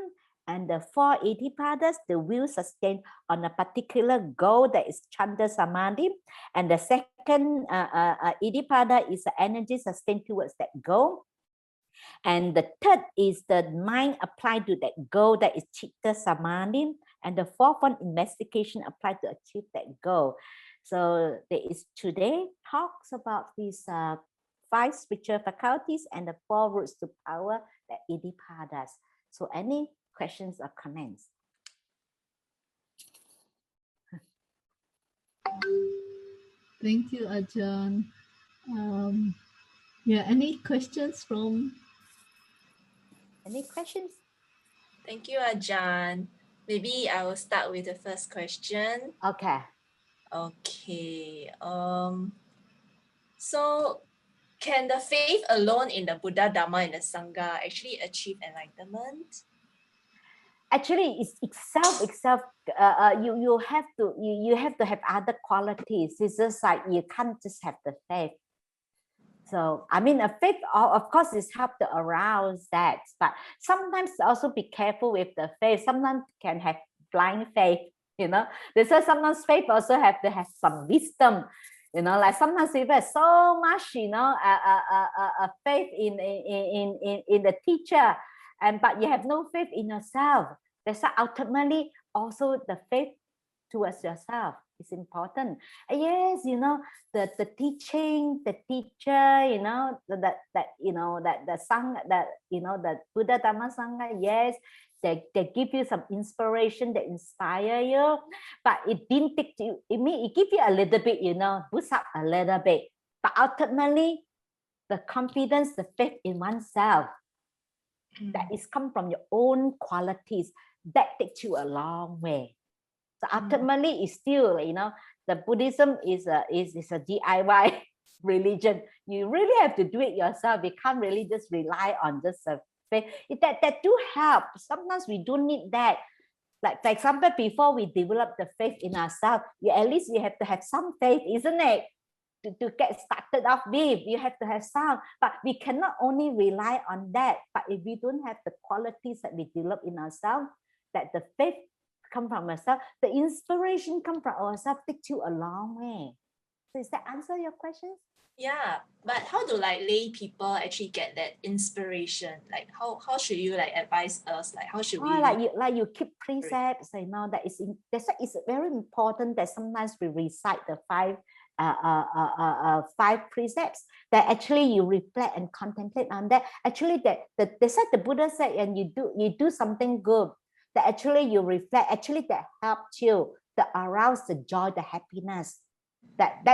S3: And the 4 Iddhipadas, the will sustained on a particular goal, that is Chanda Samadhi. And the second Iddhipada is the energy sustained towards that goal. And the third is the mind applied to that goal, that is Chitta Samadhi. And the fourth one, investigation applied to achieve that goal. So there is today talks about these 5 spiritual faculties and the 4 routes to power, the Iddhipadas. So any questions or comments?
S4: Thank you, Ajahn. Yeah, any questions from?
S3: Any questions?
S2: Thank you, Ajahn. Maybe I will start with the first question.
S3: Okay.
S2: Okay. So can the faith alone in the Buddha, Dharma, and the Sangha actually achieve enlightenment?
S3: Actually, it's itself. You have to have other qualities. It's just like you can't just have the faith. So I mean, a faith, of course, is help to arouse that, but sometimes also be careful with the faith. Sometimes can have blind faith. There's sometimes faith also have to have some wisdom. Like sometimes people have so much, faith in the teacher, but you have no faith in yourself. That's why ultimately also the faith towards yourself is important. Yes, the teaching, the teacher, that the Sangha, the Buddha Dhamma Sangha, yes, they give you some inspiration, they inspire you, but it didn't take you, it give you a little bit, boost up a little bit, but ultimately the confidence, the faith in oneself, that is come from your own qualities, that takes you a long way. So ultimately, it's still, the Buddhism is a DIY religion. You really have to do it yourself. You can't really just rely on just a faith. That do help. Sometimes we don't need that. Like, for example, before we develop the faith in ourselves, at least you have to have some faith, isn't it? To get started off with, you have to have some, but we cannot only rely on that. But if we don't have the qualities that we develop in ourselves, that the faith come from ourselves, the inspiration come from ourselves, takes you a long way. So does that answer your questions?
S2: Yeah, but how do lay people actually get that inspiration? Like how should you advise us? Like how should we?
S3: You keep precepts, that's why it's very important that sometimes we recite the 5 precepts, that actually you reflect and contemplate on that. Actually, that's what the Buddha said, and you do something good, that actually you reflect, actually that helps you to arouse the joy, the happiness, that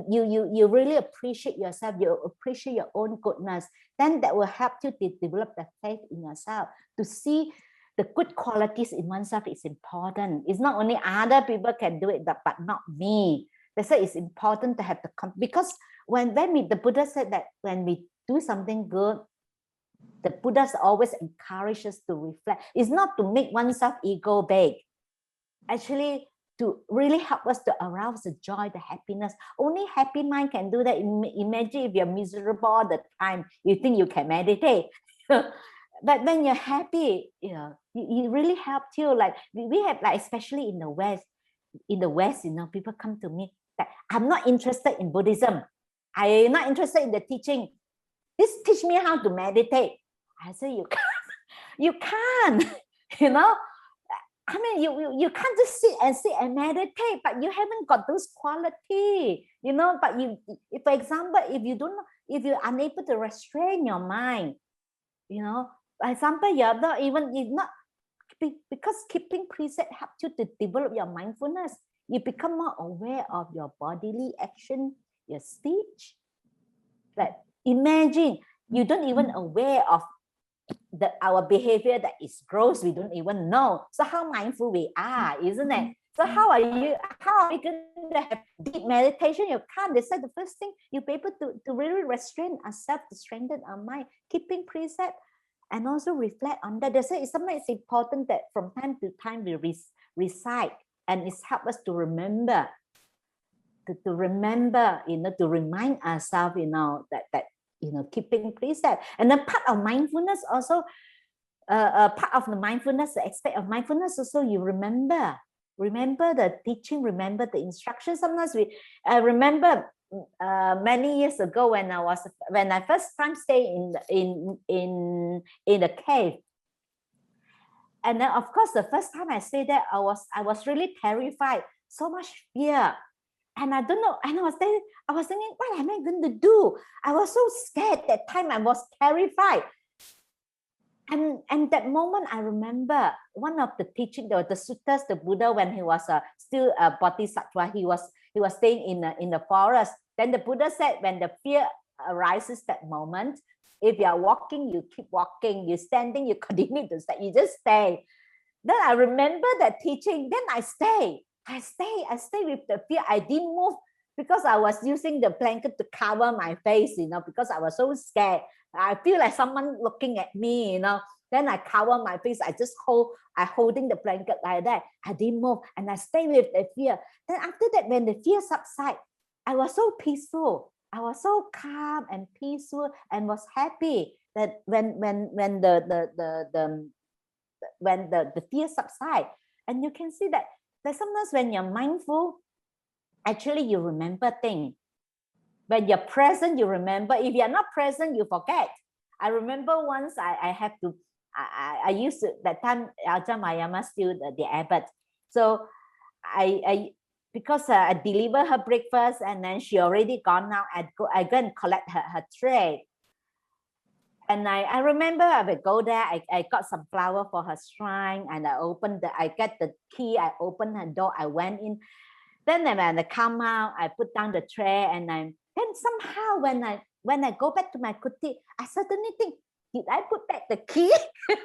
S3: you really appreciate yourself, you appreciate your own goodness, then that will help you to develop the faith in yourself, to see the good qualities in oneself is important. It's not only other people can do it, but not me. That's why it's important to have because when the Buddha said that when we do something good, the Buddhas always encourage us to reflect. It's not to make oneself ego big. Actually, to really help us to arouse the joy, the happiness. Only happy mind can do that. Imagine if you're miserable all the time, you think you can meditate. But when you're happy, it really helps you. Like we have, especially in the West, people come to me that I'm not interested in Buddhism. I'm not interested in the teaching. Just teach me how to meditate. I say you can't. I mean, you can't just sit and meditate, but you haven't got those qualities, But for example, if you're unable to restrain your mind, For example, you're not because keeping precept helps you to develop your mindfulness. You become more aware of your bodily action, your speech. Like imagine you don't even aware of our behavior that is gross. We don't even know. So how mindful we are, isn't it? So how are we going to have deep meditation? You can't. They said the first thing you be able to really restrain ourselves, to strengthen our mind, keeping precept, and also reflect on that. They say sometimes it's important that from time to time we recite, and it's help us to remember, to remember, to remind ourselves, that keeping precept. And then part of mindfulness also, part of the mindfulness, the aspect of mindfulness also, you remember the teaching, remember the instructions. Sometimes I remember many years ago when I first time stayed in the cave, and then of course the first time I stayed there, I was really terrified, so much fear, and I don't know, and I was thinking, what am I going to do? I was so scared that time. I was terrified. And that moment, I remember one of the teaching, the suttas, the Buddha, when he was still a bodhisattva, he was staying in the forest. Then the Buddha said, when the fear arises that moment, if you are walking, you keep walking. You're standing, you continue to stay. You just stay. Then I remember that teaching. Then I stay with the fear. I didn't move because I was using the blanket to cover my face, because I was so scared. I feel like someone looking at me, Then I cover my face. I holding the blanket like that. I didn't move, and I stay with the fear. Then after that, when the fear subsided, I was so peaceful. I was so calm and peaceful, and was happy that when the fear subsides. And you can see that sometimes when you're mindful, actually you remember things. When you're present, you remember. If you're not present, you forget. I remember once I used to, that time Ajahn Mayama still the abbot. So because I deliver her breakfast, and then she already gone now. I go and collect her tray. And I remember I would go there. I got some flower for her shrine, and I get the key. I opened her door. I went in. Then when I come out, I put down the tray, and then somehow when I go back to my kuti, I suddenly think, did I put back the key? Then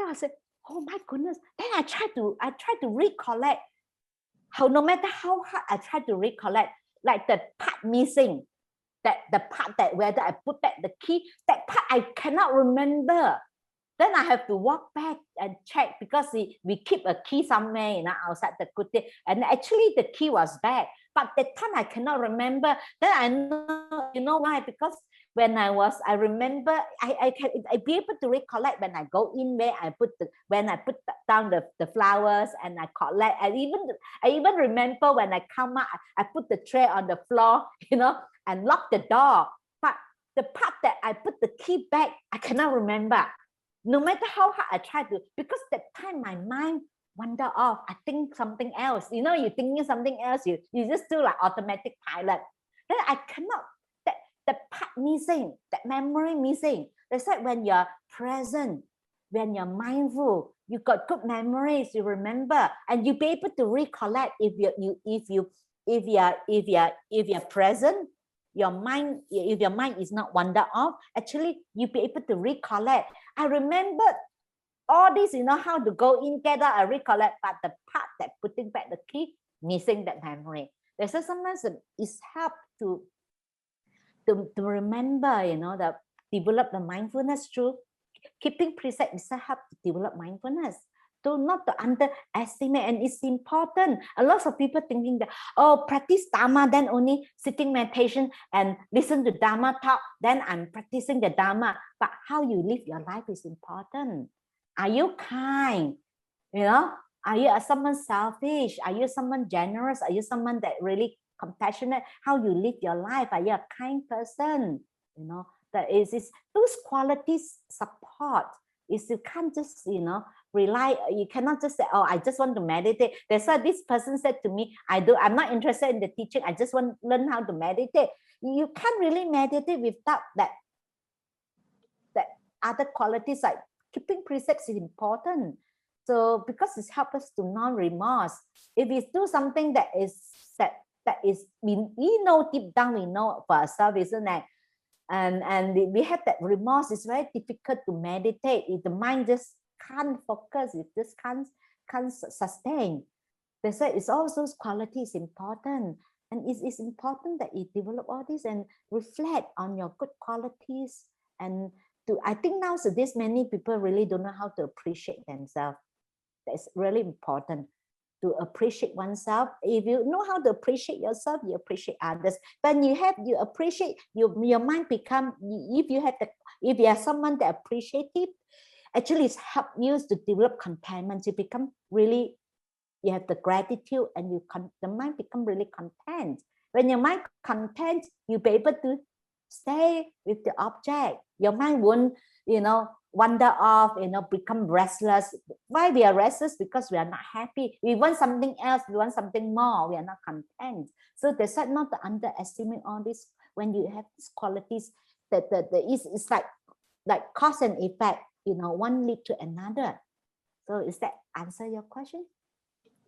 S3: I said, oh my goodness. Then I try to recollect. No matter how hard I try to recollect, like the part missing, the part that whether I put back the key, that part I cannot remember. Then I have to walk back and check, because we keep a key somewhere, outside the kuti, and actually the key was back. But that time I cannot remember. Then I know why? Because when I remember, I be able to recollect when I go in, where I put down the flowers, and I collect. I even remember when I come out, I put the tray on the floor, and lock the door. But the part that I put the key back, I cannot remember. No matter how hard I try to, because that time my mind wander off. I think something else. You're thinking something else. You just do like automatic pilot. Then I cannot. That part missing, that memory missing. They said when you're present, when you're mindful, you got good memories. You remember, and you be able to recollect. If you're present, your mind, if your mind is not wander off, actually you be able to recollect. I remember all this, how to go in, get out, I recollect, but the part that putting back the key, missing that memory. There's sometimes it's help to remember, that develop the mindfulness through keeping precept. Is help to develop mindfulness. Not to underestimate, and it's important. A lot of people thinking that, practice Dharma, then only sitting meditation and listen to Dharma talk, then I'm practicing the Dharma. But how you live your life is important. Are you kind? Are you someone selfish? Are you someone generous? Are you someone that really compassionate? How you live your life? Are you a kind person? That is those qualities support. Is you can't just rely. You cannot just say, I just want to meditate. That's why this person said to me, I'm not interested in the teaching. I just want to learn how to meditate. You can't really meditate without that other qualities like keeping precepts is important. So because it helps us to non-remorse. If we do something that is we know deep down, we know for ourselves, isn't it? And we have that remorse. It's very difficult to meditate. If the mind just can't focus, it just can't sustain. They say it's all those qualities important, and it's important that you develop all this and reflect on your good qualities. And I think nowadays many people really don't know how to appreciate themselves. That's really important, to appreciate oneself. If you know how to appreciate yourself, you appreciate others. When you appreciate, your mind become, if you are someone that appreciative, actually it's help you to develop contentment. You become really, you have the gratitude, and the mind become really content. When your mind content, you'll be able to stay with the object. Your mind won't, wander off, become restless. Why we are restless? Because we are not happy. We want something else. We want something more. We are not content. So they said not to underestimate all this. When you have these qualities, that it's like cause and effect. One lead to another. So is that answer your question?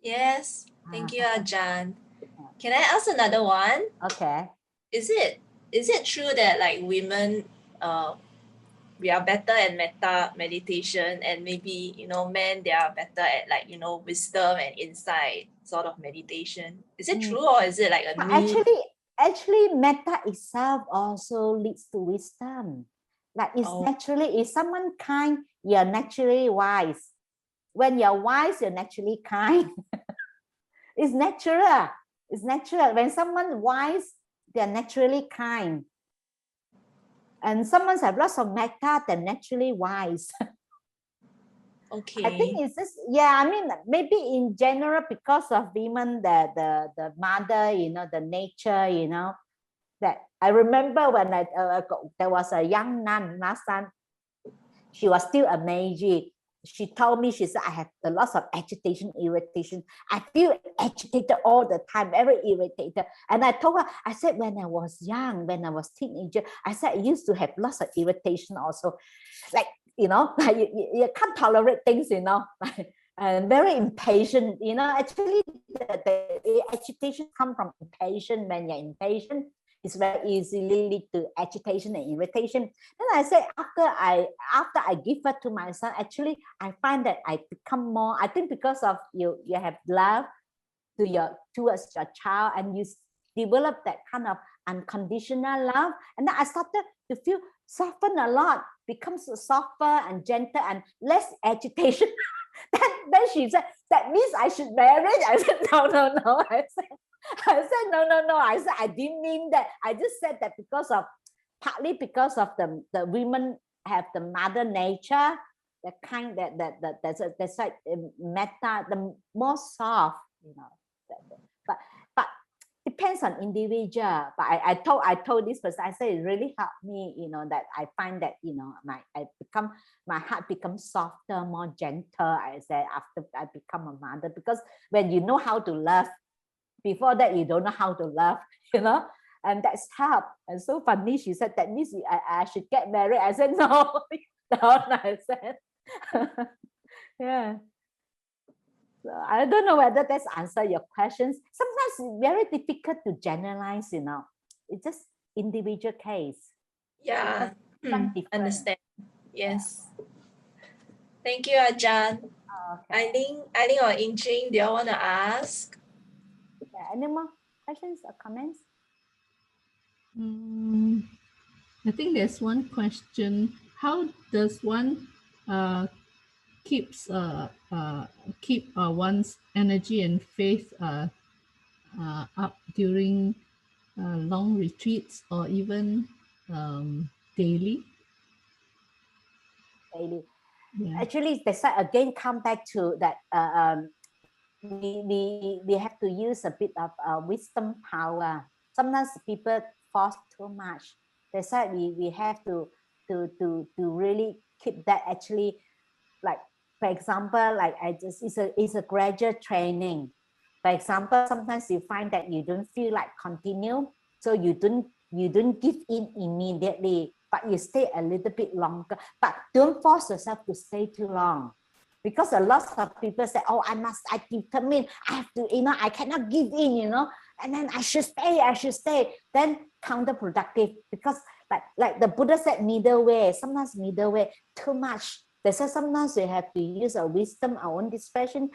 S2: Yes. Thank you, Ajahn. Can I ask another one?
S3: Okay.
S2: Is it true that like women, we are better at metta meditation, and maybe men, they are better at like wisdom and insight sort of meditation? Is it true, or is it like a myth?
S3: Actually metta itself also leads to wisdom. Like it's naturally, if someone kind, you're naturally wise. When you're wise, you're naturally kind. It's natural. It's natural. When someone wise, they're naturally kind. And someone has lots of metta, they're naturally wise.
S2: Okay.
S3: I think it's just, maybe in general, because of women, the mother, the nature, that I remember when there was a young nun last time. She was still a Meiji. She told me, she said, I have a lot of agitation, irritation. I feel agitated all the time, very irritated. And I told her, I said, when I was young, when I was teenager, I said, I used to have lots of irritation also. Like, like you can't tolerate things, and very impatient, actually the agitation comes from impatience. When you're impatient, it's very easily lead to agitation and irritation. Then I say, after I give birth to my son, actually I find that I become more, I think because of you have love towards your child, and you develop that kind of unconditional love. And then I started to feel soften a lot, becomes softer and gentle and less agitation. then she said, that means I should marry. I said, no. I said, no. I said, I didn't mean that. I just said that partly because of the women have the mother nature, the kind that's like metta, the more soft, but depends on individual. But I told this person, I said, it really helped me, that I find that my heart becomes softer, more gentle. I said, after I become a mother, because when you know how to love, before that you don't know how to love, and that's help. And so funny, she said, that means I should get married. I said, no. I said, yeah. So I don't know whether that's answer your questions. Sometimes it's very difficult to generalize, It's just individual case.
S2: Yeah, understand. Yes. Yeah. Thank you, Ajahn.
S3: Okay.
S2: Eileen or Injing, do you want to ask?
S3: Yeah, any more questions or comments?
S4: I think there's one question. How does one keep one's energy and faith up during long retreats, or even daily?
S3: Daily.
S4: Yeah.
S3: Actually, that's why again come back to that. We have to use a bit of wisdom power. Sometimes people force too much. That's why we have to really keep that. Actually, like for example, like it's a gradual training. For example, sometimes you find that you don't feel like continue, so you don't give in immediately. but you stay a little bit longer. But don't force yourself to stay too long. Because a lot of people say, oh, I determine, I have to, I cannot give in, and then I should stay. Then counterproductive, because like the Buddha said, middle way, sometimes middle way, too much. They say sometimes we have to use our wisdom, our own discretion,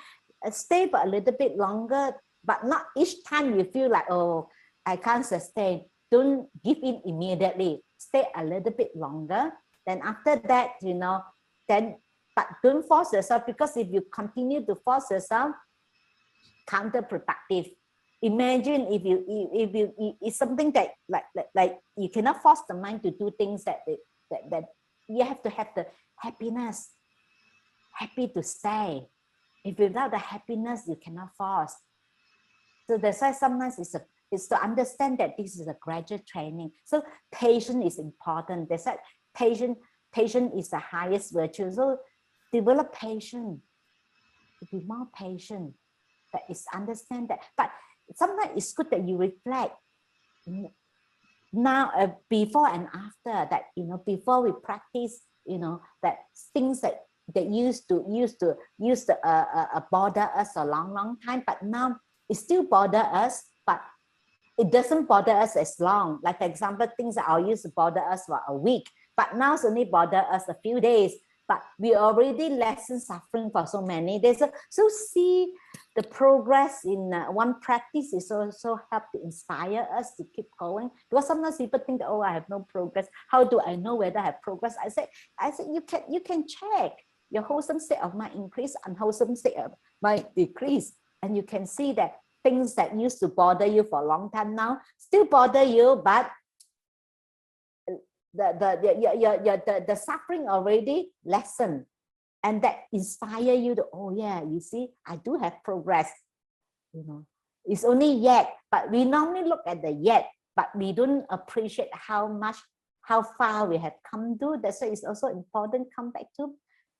S3: stay for a little bit longer, but not each time you feel like, oh, I can't sustain. Don't give in immediately. Stay a little bit longer. Then after that, then, but don't force yourself, because if you continue to force yourself, counterproductive. Imagine if it's something that like you cannot force the mind to do things that you have to have the happiness, happy to stay. If without the happiness, you cannot force. So that's why sometimes it's to understand that this is a gradual training. So patience is important. That's why patience is the highest virtue. So develop patience, to be more patient. That is understand that. But sometimes it's good that you reflect now, before and after that. Before we practice, that things that used to bother us a long time, but now it still bother us, but it doesn't bother us as long. Like, for example, things that used to bother us for a week, but now it's only bother us a few days. But we already lessen suffering for so many days. So see the progress in one practice is also help to inspire us to keep going. Because sometimes people think, oh, I have no progress. How do I know whether I have progress? I said you can check your wholesome state of mind increase, unwholesome state of mind decrease, and you can see that things that used to bother you for a long time now still bother you, but the suffering already lessened, and that inspire you to, oh yeah, you see, I do have progress. It's only yet, but we normally look at the yet, but we don't appreciate how far we have come to. That's why it's also important come back to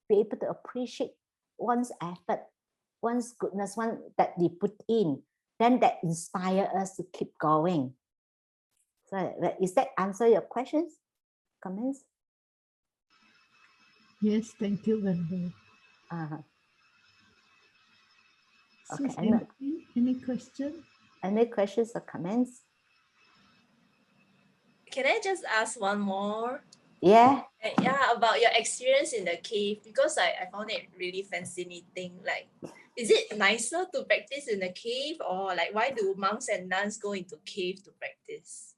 S3: be able to appreciate one's effort, one's goodness, one that we put in. Then that inspire us to keep going. So is that answer your questions? Comments?
S4: Yes, thank you, Venerable.
S3: Okay.
S4: Any question?
S3: Any questions or comments?
S2: Can I just ask one more?
S3: Yeah.
S2: Yeah, about your experience in the cave, because I found it really fascinating. Like, is it nicer to practice in the cave, or like why do monks and nuns go into cave to practice?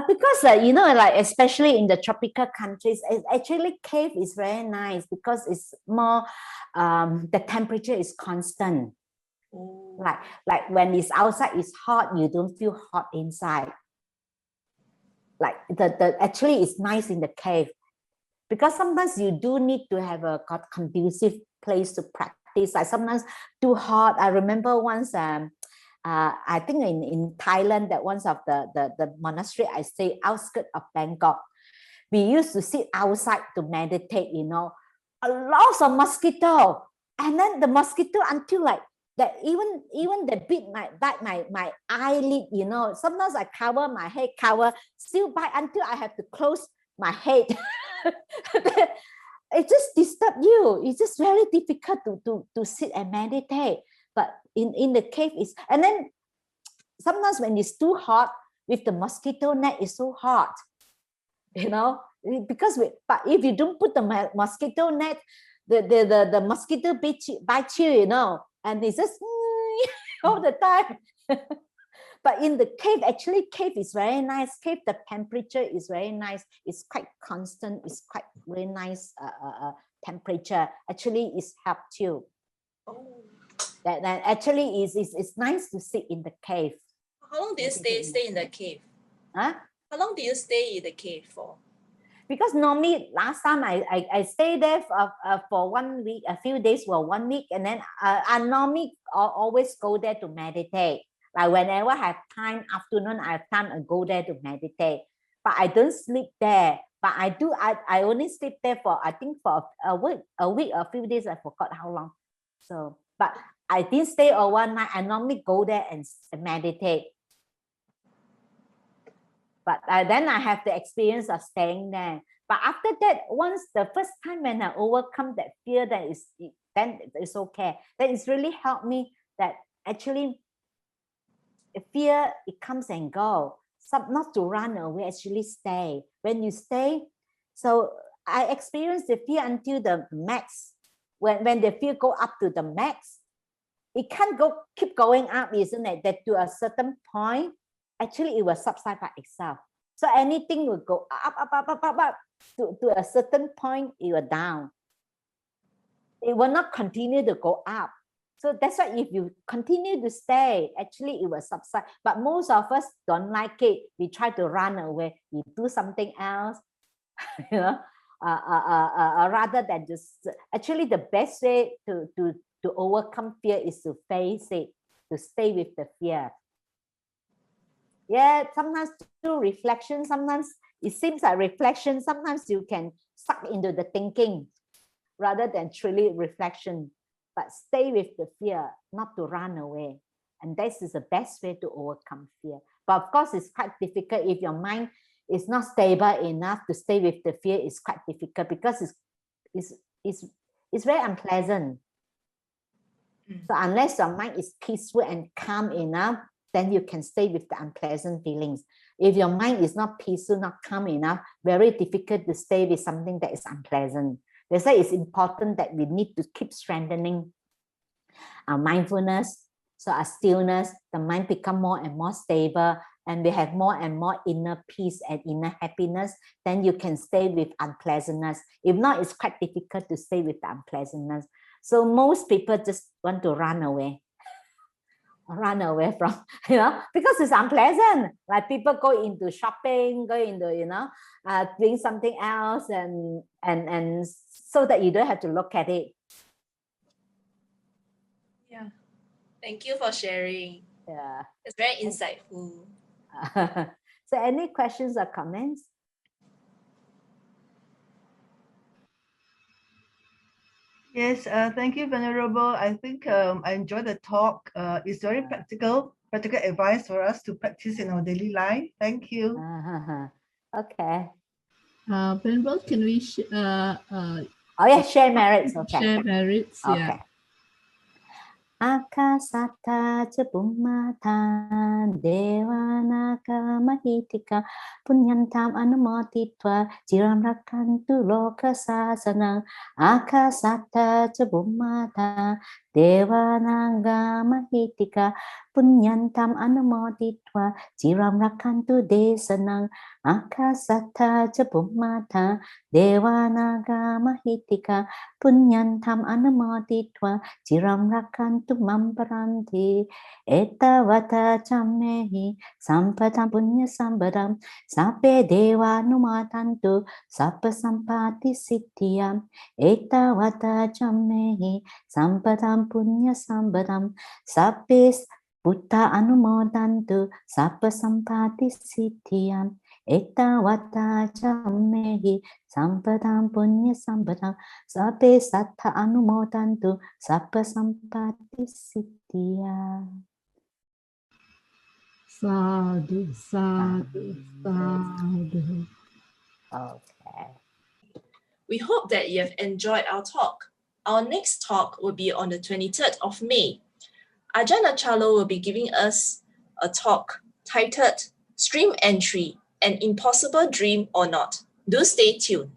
S3: Because like especially in the tropical countries, actually cave is very nice because it's more the temperature is constant.
S2: Oh.
S3: Like when it's outside it's hot, you don't feel hot inside. Like the actually it's nice in the cave, because sometimes you do need to have a conducive place to practice. Like sometimes too hot. I remember once I think in Thailand, that one of the monastery I stay outskirts of Bangkok, we used to sit outside to meditate, a lot of mosquito, and then the mosquito until like that, even the bit bite my eyelid, sometimes I cover my head, still bite until I have to close my head. It just disturb you. It's just very difficult to sit and meditate. But in the cave is, and then sometimes when it's too hot with the mosquito net, it's so hot, because but if you don't put the mosquito net, the mosquito bite you, and it's just all the time. But in the cave, actually cave is very nice. Cave, the temperature is very nice. It's quite constant. It's quite very nice temperature. Actually, it's helped you.
S2: Oh.
S3: That actually it's nice to sit in the cave.
S2: How long do you stay in the cave?
S3: Huh?
S2: How long do you stay in the cave for?
S3: Because normally last time I stayed there for 1 week, a few days for 1 week, and then I normally always go there to meditate. Like whenever I have time, afternoon I have time, I go there to meditate. But I don't sleep there. But I only sleep there for, I think, for a week, a few days. I forgot how long. So, but I didn't stay overnight. I normally go there and meditate. But then I have the experience of staying there. But after that, once the first time when I overcome that fear, then it's okay. Then it's really helped me that actually fear, it comes and go. Not to run away, actually stay. When you stay, so I experienced the fear until the max. When the fear go up to the max, it can't keep going up, isn't it? That to a certain point, actually it will subside by itself. So anything will go up to a certain point, it will down. It will not continue to go up. So that's why if you continue to stay, actually it will subside. But most of us don't like it. We try to run away. We do something else, you know, rather than just. Actually, the best way to overcome fear is to face it, to stay with the fear. Yeah, sometimes do reflection. Sometimes it seems like reflection. Sometimes you can suck into the thinking rather than truly reflection. But stay with the fear, not to run away. And this is the best way to overcome fear. But of course, it's quite difficult if your mind is not stable enough to stay with the fear. It's quite difficult because it's very unpleasant. So unless your mind is peaceful and calm enough, then you can stay with the unpleasant feelings. If your mind is not peaceful, not calm enough, very difficult to stay with something that is unpleasant. That's why it's important that we need to keep strengthening our mindfulness. So our stillness, the mind become more and more stable, and we have more and more inner peace and inner happiness, then you can stay with unpleasantness. If not, it's quite difficult to stay with the unpleasantness. So most people just want to run away from, because it's unpleasant. Like people go into shopping, go into, doing something else, and so that you don't have to look at it.
S2: Yeah. Thank you for sharing.
S3: Yeah.
S2: It's very insightful.
S3: So any questions or comments?
S5: Yes, thank you, Venerable. I think I enjoyed the talk. It's very practical advice for us to practice in our daily life. Thank you.
S3: Okay.
S4: Venerable, can we
S3: share merits. Okay.
S4: Share merits.
S3: Okay.
S4: Yeah.
S3: Akasatta ca bummata devanaka mahitika punyantam anumotitva jiram rakantu loka sasanang. Akasatta ca bummata devanaka mahitika punyantam anumotitva jiram rakantu desanang. Akasatta ca bummata devanaka mahitika punyantam anumotitva jiram rakantu mamparanti etavata chammehi sampatam punya sambadam sape deva numatantu sappa sampati siddhiyam etavata chammehi sampatam punya sambadam sape buddha anumodantu sappa sampati siddhiyam etavata chammehi sampatam punya sambadam sape sattha anumodantu sappa sampati siddhya.
S4: Sadhu, sadhu, sadhu.
S3: Okay.
S2: We hope that you have enjoyed our talk. Our next talk will be on the 23rd of May. Ajahn Achalo will be giving us a talk titled Stream Entry, An Impossible Dream or Not. Do stay tuned.